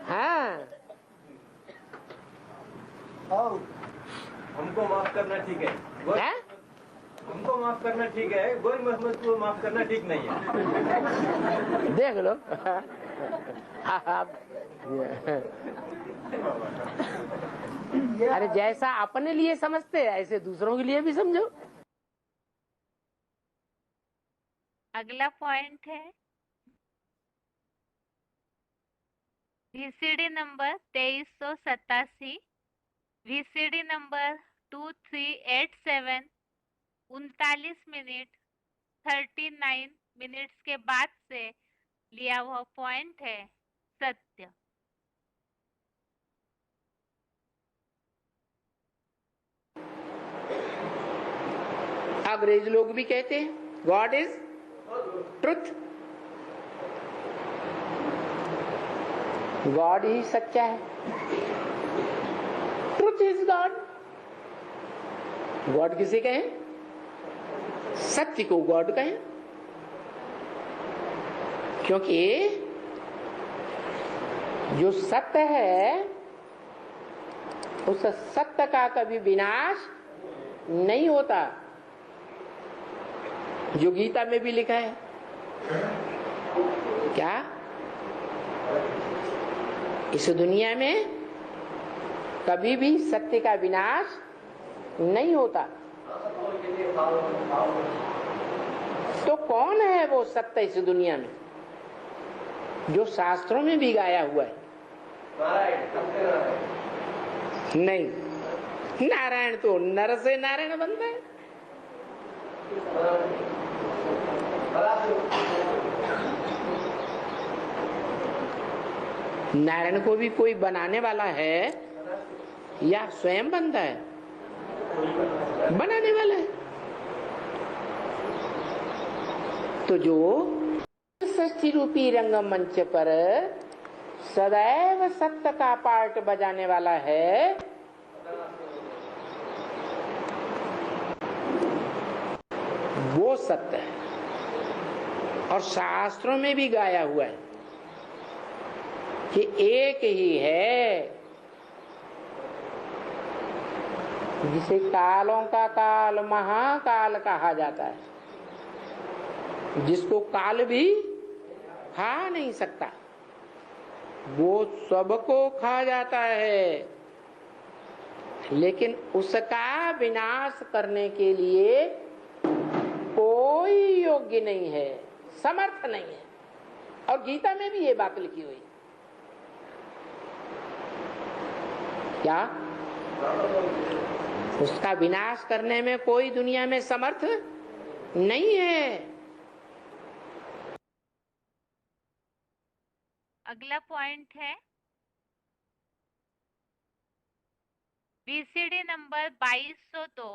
हाँ, हमको माफ करना ठीक है, हैं? हमको माफ करना ठीक है, गोल मोहम्मद को माफ करना ठीक नहीं है। देख लो। अरे जैसा अपने लिए समझते हैं ऐसे दूसरों के लिए भी समझो। अगला पॉइंट है VCD number 2387, VCD number 2387, 39 minute 39 minutes के बाद से लिया हुआ पॉइंट है सत्य। अंग्रेज लोग भी कहते हैं गॉड इज ट्रुथ। गॉड ही सच्चा है। Truth is God. गॉड किसे कहें? सत्य को गॉड कहें। क्योंकि जो सत्य है उस सत्य का कभी विनाश नहीं होता। जो गीता में भी लिखा है क्या? इस दुनिया में कभी भी सत्य का विनाश नहीं होता। तो कौन है वो सत्य इस दुनिया में जो शास्त्रों में भी गाया हुआ है? नहीं, नारायण तो नर से नारायण बनता है। नारायण को भी कोई बनाने वाला है या स्वयं बनता है? बनाने वाला है। तो जो सच्ची रूपी रंगमंच पर सदैव सत्य का पार्ट बजाने वाला है, वो सत्य है। और शास्त्रों में भी गाया हुआ है कि एक ही है जिसे कालों का काल महाकाल कहा जाता है, जिसको काल भी खा नहीं सकता, वो सबको खा जाता है, लेकिन उसका विनाश करने के लिए कोई योग्य नहीं है, समर्थ नहीं है। और गीता में भी ये बात लिखी हुई। क्या उसका विनाश करने में कोई दुनिया में समर्थ नहीं है। अगला पॉइंट है BCD number 2202,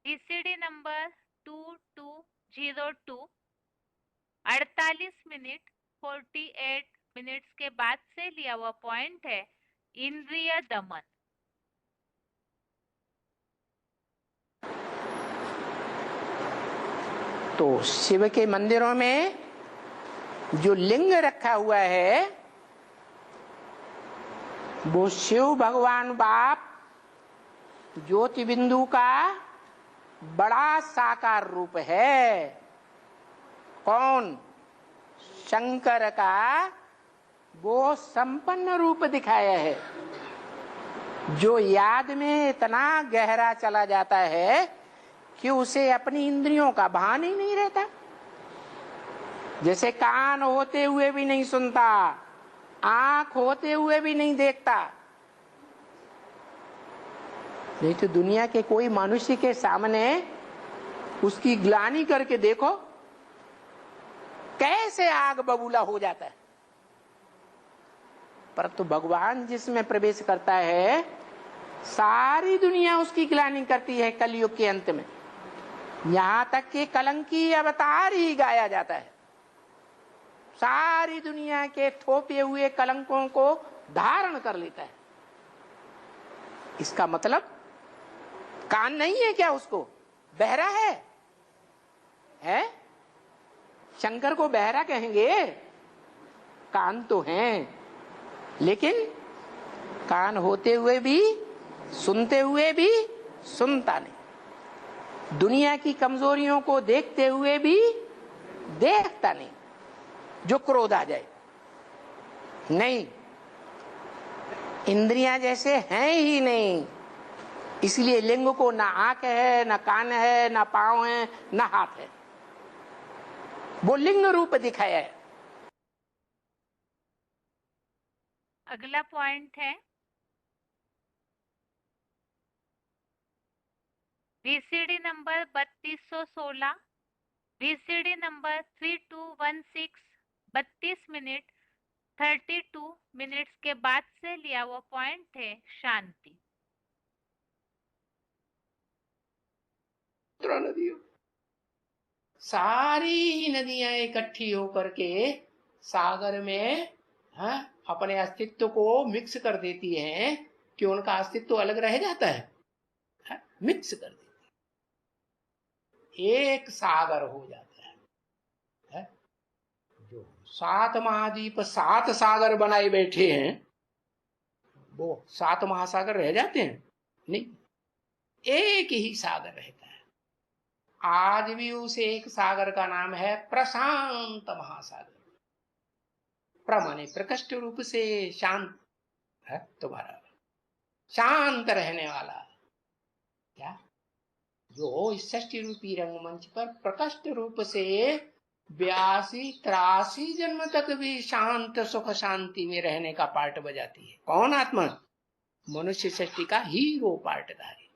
BCD number 2202 48 minute 48 minutes के बाद से लिया हुआ पॉइंट है इंद्रिय दमन। तो शिव के मंदिरों में जो लिंग रखा हुआ है वो शिव भगवान बाप ज्योति बिंदु का बड़ा साकार रूप है। कौन? शंकर का वो संपन्न रूप दिखाया है जो याद में इतना गहरा चला जाता है कि उसे अपनी इंद्रियों का भान ही नहीं रहता। जैसे कान होते हुए भी नहीं सुनता, आंख होते हुए भी नहीं देखता। नहीं तो दुनिया के कोई मनुष्य के सामने उसकी ग्लानि करके देखो कैसे आग बबूला हो जाता है। परंतु भगवान जिसमें प्रवेश करता है सारी दुनिया उसकी ग्लानि करती है। कलयुग के अंत में यहां तक कि कलंकी अवतार ही गाया जाता है। सारी दुनिया के थोपे हुए कलंकों को धारण कर लेता है। इसका मतलब कान नहीं है क्या? उसको बहरा है? शंकर को बहरा कहेंगे? कान तो हैं, लेकिन कान होते हुए भी, सुनते हुए भी सुनता नहीं। दुनिया की कमजोरियों को देखते हुए भी देखता नहीं। जो क्रोध आ जाए नहीं, इंद्रियां जैसे हैं ही नहीं। इसलिए लिंग को ना आंख है, ना कान है, ना पांव है, ना हाथ है। वो लिंग रूप दिखाया है। अगला पॉइंट है BCD number 3216, BCD number 3216 32 minute 32 minutes के बाद से लिया हुआ पॉइंट है शांति। नदियों, सारी नदियां इकट्ठी होकर के सागर में अपने अस्तित्व को मिक्स कर देती हैं कि उनका अस्तित्व अलग रह जाता है, मिक्स कर देती है, एक सागर हो जाता है। जो 7 महाद्वीप 7 सागर बनाए बैठे हैं वो 7 महासागर रह जाते हैं? नहीं, एक ही सागर रहता है। आज भी उस एक सागर का नाम है प्रशांत महासागर। माने प्रकृष्ट रूप से शांत है, तुम्हारा शांत रहने वाला। क्या? जो इस षष्ठी रूपी रंगमंच पर प्रकृष्ट रूप से 82-83 जन्म तक भी शांत सुख शांति में रहने का पार्ट बजाती है। कौन? आत्मा। मनुष्य सृष्टि का हीरो पार्टधारी,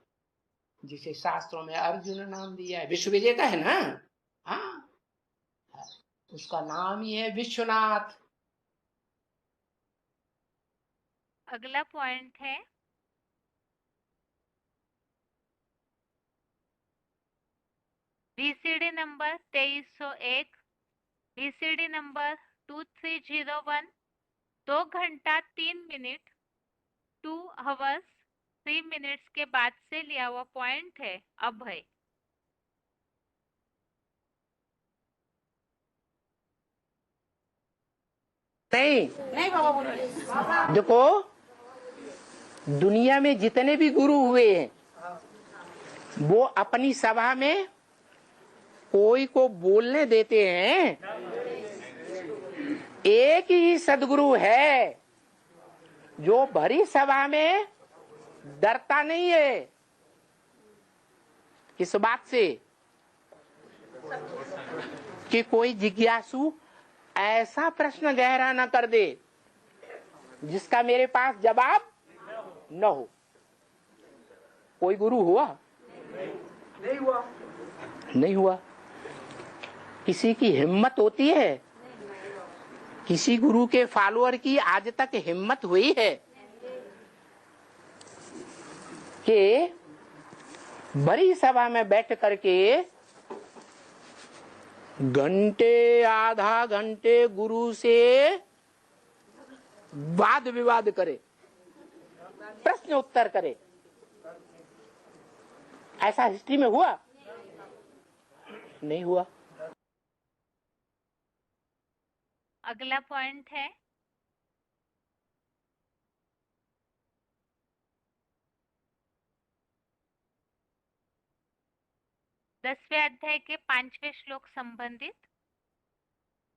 जिसे शास्त्रों में अर्जुन नाम दिया है। विश्व विजेता है ना? हाँ, उसका नाम ही है विश्वनाथ। अगला पॉइंट है बीसीडी नंबर 2301, बीसीडी नंबर 2301 2 घंटा 3 मिनट 2 आवर्स 3 मिनट्स के बाद से लिया हुआ पॉइंट है अभय। नहीं बाबा, देखो दुनिया में जितने भी गुरु हुए हैं वो अपनी सभा में कोई को बोलने देते हैं। एक ही सदगुरु है जो भरी सभा में डरता नहीं है। इस बात से कि कोई जिज्ञासु ऐसा प्रश्न गहरा न कर दे जिसका मेरे पास जवाब न हो। कोई गुरु हुआ? नहीं हुआ। नहीं हुआ। किसी की हिम्मत होती है? किसी गुरु के फॉलोअर की आज तक हिम्मत हुई है कि बड़ी सभा में बैठ करके घंटे आधा घंटे गुरु से वाद विवाद करे, प्रश्न उत्तर करे? ऐसा हिस्ट्री में हुआ? नहीं हुआ। अगला पॉइंट है, दसवें अध्याय के 5वें श्लोक संबंधित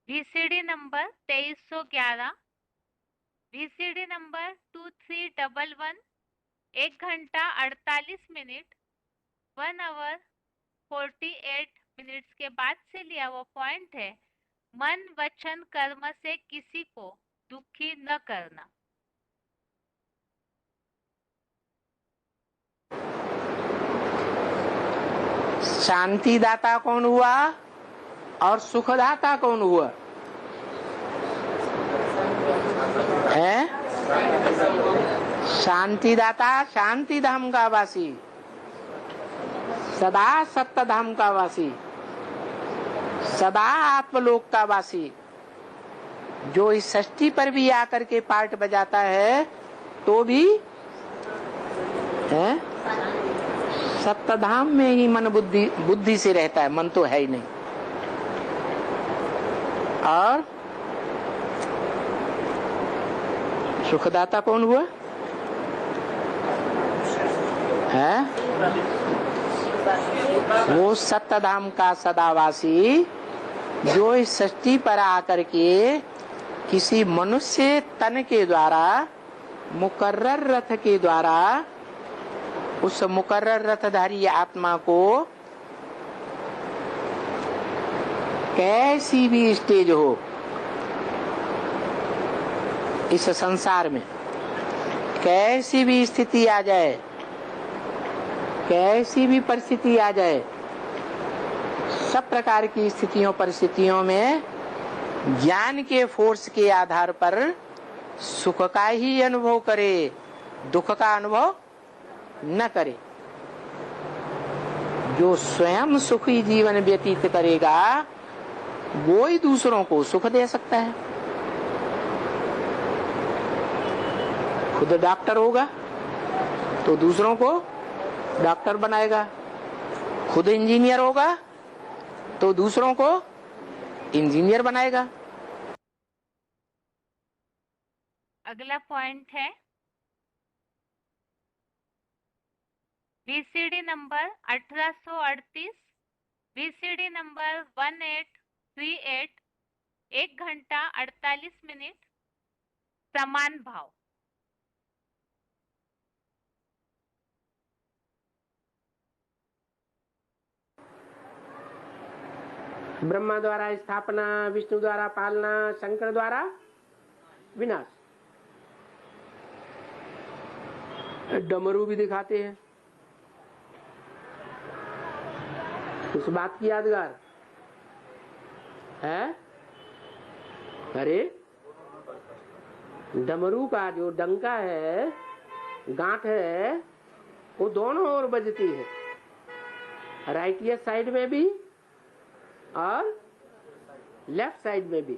VCD नंबर 2311, VCD नंबर 2311, 1 घंटा 48 मिनट 1 आवर 48 मिनट्स के बाद से लिया हुआ पॉइंट है। मन वचन कर्म से किसी को दुखी न करना। शांतिदाता कौन हुआ और सुखदाता कौन हुआ? है शांतिदाता शांति धाम का वासी, सदा सत्य धाम का वासी, सदा आत्मलोक का वासी, जो इस सृष्टि पर भी आकर के पार्ट बजाता है तो भी है सत्य धाम में ही मन बुद्धि से रहता है, मन तो है ही नहीं। और सुखदाता कौन हुआ? है वो सत्य धाम का सदावासी, जो इस सृष्टि पर आकर के किसी मनुष्य तन के द्वारा मुकर्रर रथ के द्वारा उस मुकर्रर रथधारी आत्मा को कैसी भी स्टेज हो इस संसार में, कैसी भी स्थिति आ जाए, कैसी भी परिस्थिति आ जाए, सब प्रकार की स्थितियों परिस्थितियों में ज्ञान के फोर्स के आधार पर सुख का ही अनुभव करे, दुख का अनुभव न करे। जो स्वयं सुखी जीवन व्यतीत करेगा वो ही दूसरों को सुख दे सकता है। खुद डॉक्टर होगा तो दूसरों को डॉक्टर बनाएगा, खुद इंजीनियर होगा तो दूसरों को इंजीनियर बनाएगा। अगला पॉइंट है VCD नंबर 1838, VCD नंबर 1838, 1 घंटा 48 मिनट समान भाव। ब्रह्मा द्वारा स्थापना, विष्णु द्वारा पालना, शंकर द्वारा विनाश। डमरू भी दिखाते हैं, उस बात की यादगार है। अरे डमरू का जो डंका है, गांठ है, वो दोनों ओर बजती है, राइट साइड में भी और लेफ्ट साइड में भी।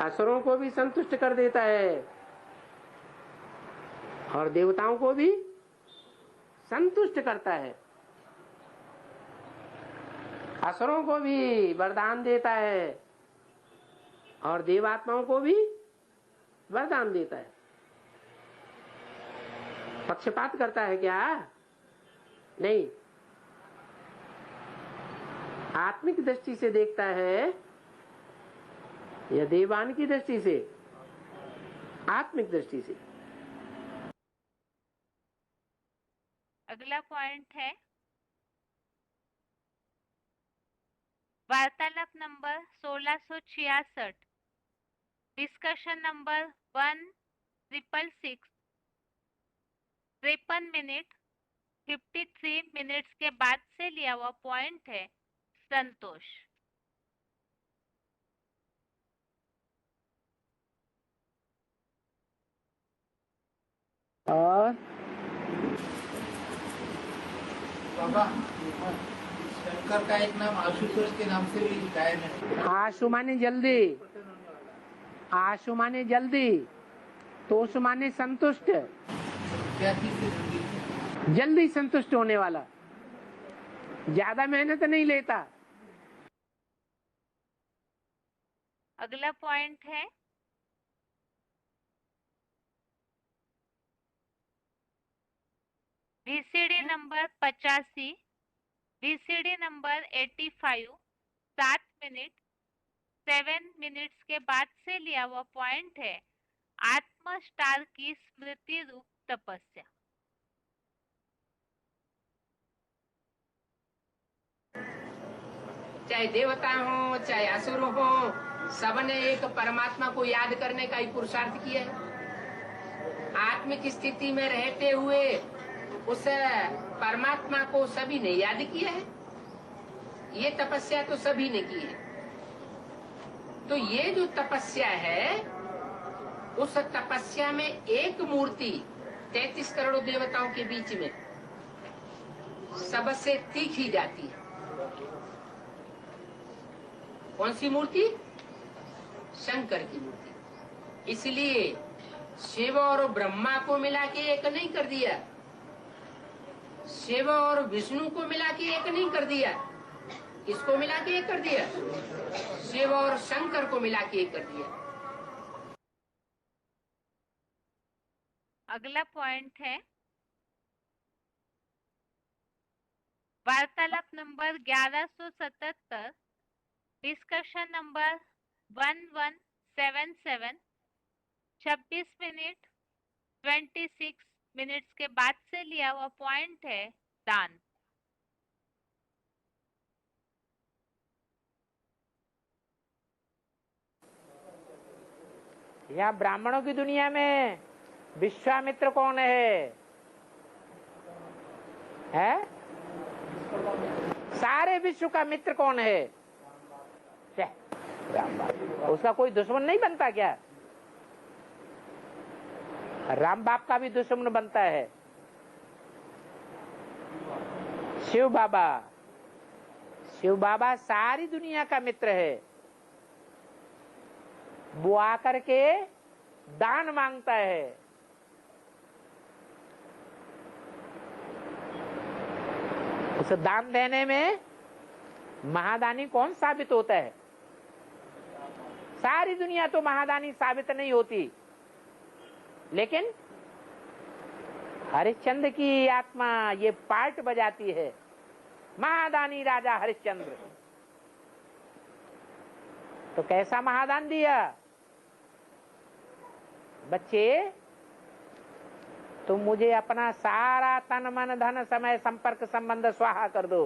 असुरों को भी संतुष्ट कर देता है और देवताओं को भी संतुष्ट करता है। असुरों को भी वरदान देता है और देवात्माओं को भी वरदान देता है। पक्षपात करता है क्या? नहीं, आत्मिक दृष्टि से देखता है या देवान की दृष्टि से? आत्मिक दृष्टि से। अगला पॉइंट है वार्तालाप number 1666, discussion number 666, 53 minute 53 minutes के बाद से लिया हुआ पॉइंट है संतोष। और बाबा, शंकर का एक नाम आशुतोष के नाम से भी गायन है। आशु माने जल्दी, आशु माने जल्दी, तोष माने संतुष्ट, क्या चीज से जुड़ी है? जल्दी संतुष्ट होने वाला, ज्यादा मेहनत नहीं लेता। अगला पॉइंट है VCD number 85, VCD number 85, 7 minutes के बाद से लिया हुआ पॉइंट है आत्म स्टार की स्मृति रूप तपस्या। चाहे देवता हो चाहे असुर हो, सबने एक परमात्मा को याद करने का ही पुरुषार्थ किया है। आत्मिक स्थिति में रहते हुए उस परमात्मा को सभी ने याद किया है। ये तपस्या तो सभी ने की है। तो ये जो तपस्या है, उस तपस्या में एक मूर्ति 33 करोड़ देवताओं के बीच में सबसे तीखी जाती है। कौन सी मूर्ति? शंकर की मूर्ति। इसलिए शिव और ब्रह्मा को मिला के एक नहीं कर दिया, शिव और विष्णु को मिला के एक नहीं कर दिया। किसको मिला के एक कर दिया? शिव और शंकर को मिला के एक कर दिया। अगला पॉइंट है वार्तालाप number 1177, discussion number 1177, 26 minute 26 minutes के बाद से लिया हुआ पॉइंट है दान। यहाँ ब्राह्मणों की दुनिया में विश्वामित्र कौन है? सारे विश्व का मित्र कौन है? राम बाप। उसका कोई दुश्मन नहीं बनता क्या? राम बाप का भी दुश्मन बनता है शिव बाबा। शिव बाबा सारी दुनिया का मित्र है। वो आकर के दान मांगता है। उस दान देने में महादानी कौन साबित होता है? सारी दुनिया तो महादानी साबित नहीं होती, लेकिन हरिश्चंद्र की आत्मा ये पार्ट बजाती है। महादानी राजा हरिश्चंद्र। तो कैसा महादान दिया? बच्चे, तुम मुझे अपना सारा तन मन धन समय संपर्क संबंध स्वाहा कर दो,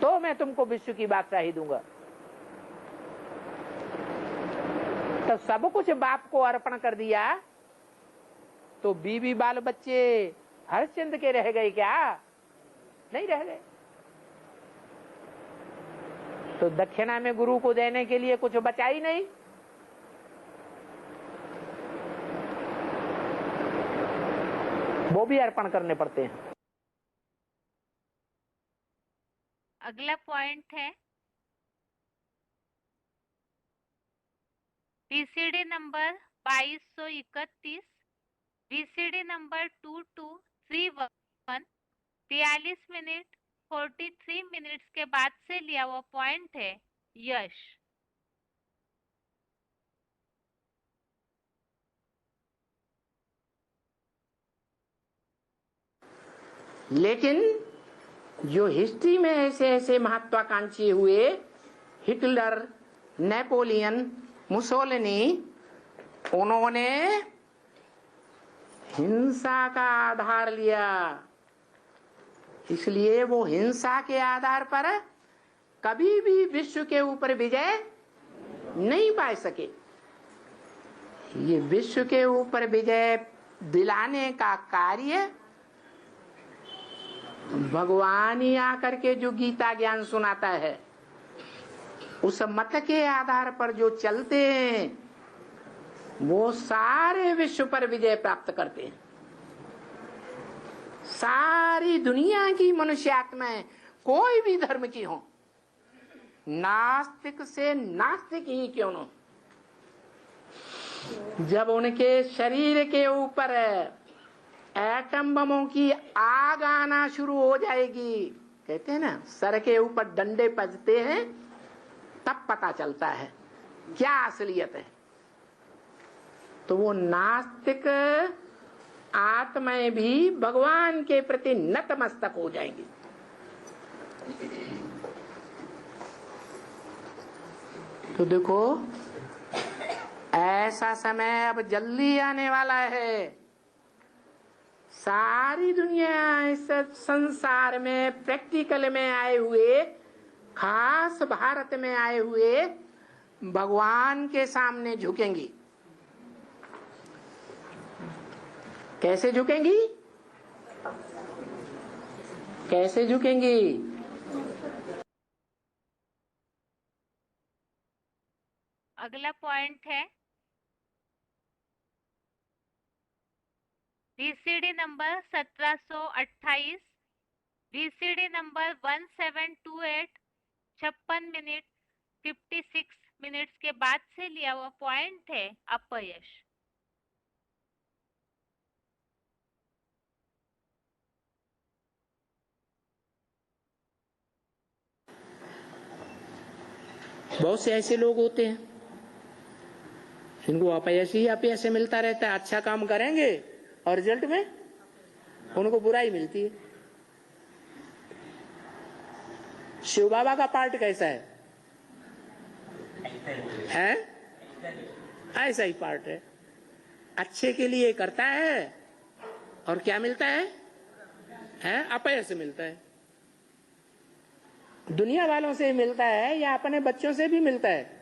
तो मैं तुमको विश्व की बादशाही दूंगा। तो सब कुछ बाप को अर्पण कर दिया, तो बीवी बाल बच्चे हरिश्चंद्र के रह गए क्या? नहीं रह गए। तो दक्षिणा में गुरु को देने के लिए कुछ बचा ही नहीं। वो भी अर्पण करने पड़ते हैं। अगला पॉइंट है VCD number 2231, VCD number 2231, 43 minute 43 minutes के बाद से लिया हुआ पॉइंट है यश। लेकिन जो हिस्ट्री में ऐसे ऐसे महत्वाकांक्षी हुए, हिटलर, नेपोलियन, मुसोलिनी, उन्होंने हिंसा का आधार लिया। इसलिए वो हिंसा के आधार पर कभी भी विश्व के ऊपर विजय नहीं पा सके। ये विश्व के ऊपर विजय दिलाने का कार्य भगवान ही आकर के जो गीता ज्ञान सुनाता है, उस मत के आधार पर जो चलते हैं वो सारे विश्व पर विजय प्राप्त करते हैं। सारी दुनिया की मनुष्य आत्माएं कोई भी धर्म की हो, नास्तिक से नास्तिक ही क्यों न, जब उनके शरीर के ऊपर एटम बमों की आग आना शुरू हो जाएगी, कहते हैं ना सर के ऊपर डंडे बजते हैं, तब पता चलता है क्या असलियत है। तो वो नास्तिक आत्माएं भी भगवान के प्रति नतमस्तक हो जाएंगी। तो देखो ऐसा समय अब जल्दी आने वाला है। सारी दुनिया इस संसार में प्रैक्टिकल में आए हुए, खास भारत में आए हुए भगवान के सामने झुकेंगी। कैसे झुकेंगी? कैसे झुकेंगी? अगला पॉइंट है VCD number 1728, VCD number 1728, 56 minute 56 minutes के बाद से लिया हुआ पॉइंट है अपयश। बहुत से ऐसे लोग होते हैं जिनको अपयश ही अपयश मिलता रहता है। अच्छा काम करेंगे और रिजल्ट में उनको बुराई मिलती है। शिव बाबा का पार्ट कैसा है? ऐसा ही पार्ट है। अच्छे के लिए करता है और क्या मिलता है? अपयश मिलता है। दुनिया वालों से मिलता है या अपने बच्चों से भी मिलता है?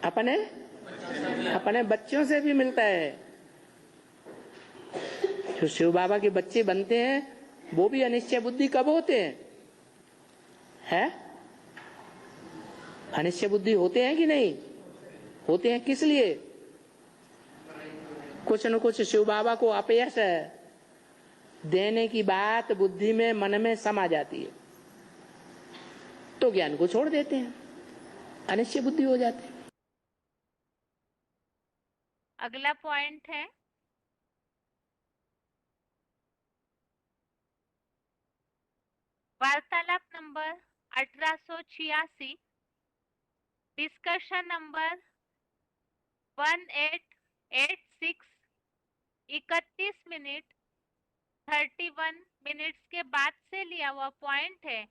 अपने बच्चों से भी मिलता है। जो शिव बाबा के बच्चे बनते हैं वो भी अनिश्चय बुद्धि कब होते हैं? अनिश्चय बुद्धि होते हैं कि नहीं होते हैं? किस लिए? कुछ न कुछ शिव बाबा को अपयश देने की बात बुद्धि में, मन में समा जाती है, तो ज्ञान को छोड़ देते हैं, अनिश्चय बुद्धि हो जाती है। अगला पॉइंट है वार्तालाप number 1886, discussion number 1886, 31 minute 31 minutes के बाद से लिया हुआ पॉइंट है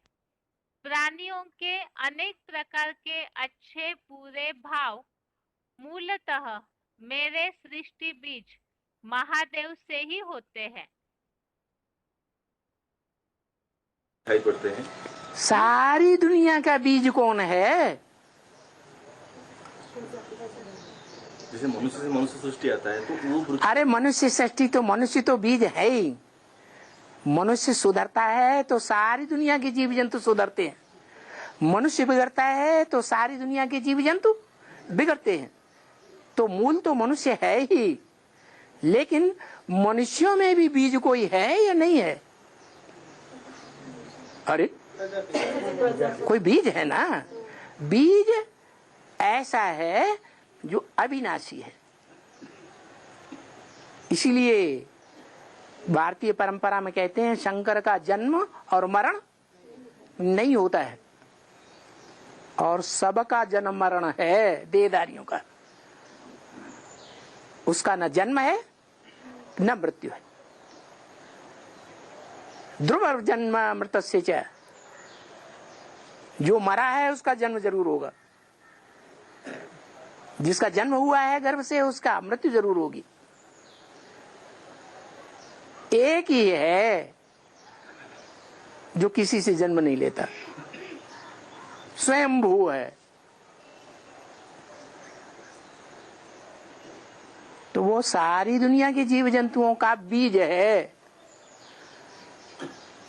प्राणियों के अनेक प्रकार के अच्छे बुरे भाव मूलतः मेरे सृष्टि बीज महादेव से ही होते हैं। पढ़ते हैं सारी दुनिया का बीज कौन है? जैसे मनुष्य से मनुष्य सृष्टि आता है तो वो अरे मनुष्य सृष्टि तो मनुष्य तो बीज है ही। मनुष्य सुधरता है तो सारी दुनिया के जीव जंतु सुधरते हैं। मनुष्य बिगड़ता है तो सारी दुनिया के जीव जंतु बिगड़ते हैं। तो मूल तो मनुष्य है ही, लेकिन मनुष्यों में भी बीज कोई है या नहीं है? अरे कोई बीज है ना। बीज ऐसा है जो अविनाशी है। इसीलिए भारतीय परंपरा में कहते हैं शंकर का जन्म और मरण नहीं होता है, और सबका जन्म मरण है देहधारियों का। उसका न जन्म है न मृत्यु है। ध्रुव जन्म मृतस्य च, जो मरा है उसका जन्म जरूर होगा। जिसका जन्म हुआ है गर्भ से उसका मृत्यु जरूर होगी। एक ही है जो किसी से जन्म नहीं लेता, स्वयंभू है। वो सारी दुनिया के जीव जंतुओं का बीज है।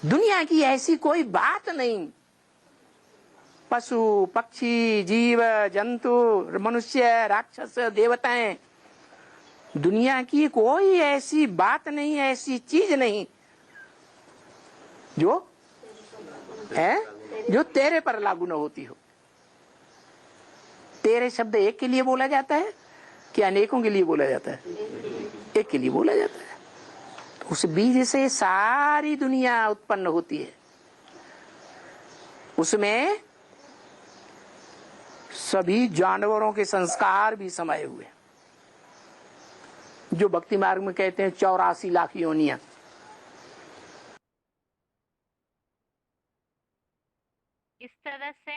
दुनिया की ऐसी कोई बात नहीं, पशु पक्षी जीव जंतु मनुष्य राक्षस देवताएं, दुनिया की कोई ऐसी बात नहीं, ऐसी चीज नहीं जो है जो तेरे पर लागू न होती हो। तेरे शब्द एक के लिए बोला जाता है कि अनेकों के लिए बोला जाता है? एक के लिए बोला जाता है। तो उस बीज से सारी दुनिया उत्पन्न होती है। उसमें सभी जानवरों के संस्कार भी समाये हुए हैं, जो भक्ति मार्ग में कहते हैं 84 लाख योनियां। इस तरह से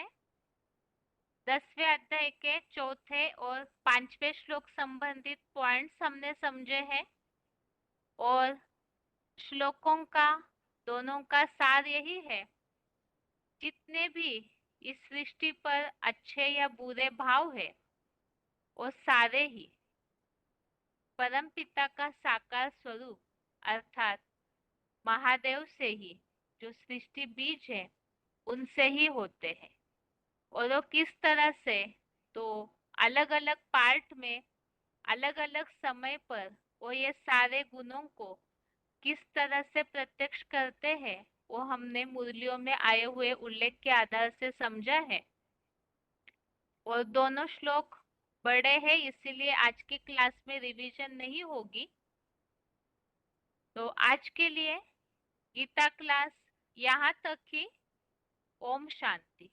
10वें अध्याय के चौथे और 5वें श्लोक संबंधित पॉइंट्स हमने समझे हैं, और श्लोकों का दोनों का सार यही है, जितने भी इस सृष्टि पर अच्छे या बुरे भाव है वो सारे ही परम पिता का साकार स्वरूप अर्थात महादेव से ही, जो सृष्टि बीज है, उनसे ही होते हैं। और वो किस तरह से, तो अलग अलग पार्ट में अलग अलग समय पर वो ये सारे गुणों को किस तरह से प्रत्यक्ष करते हैं, वो हमने मुरलियों में आए हुए उल्लेख के आधार से समझा है। और दोनों श्लोक बड़े हैं, इसीलिए आज की क्लास में रिवीजन नहीं होगी। तो आज के लिए गीता क्लास यहाँ तक ही। ओम शांति।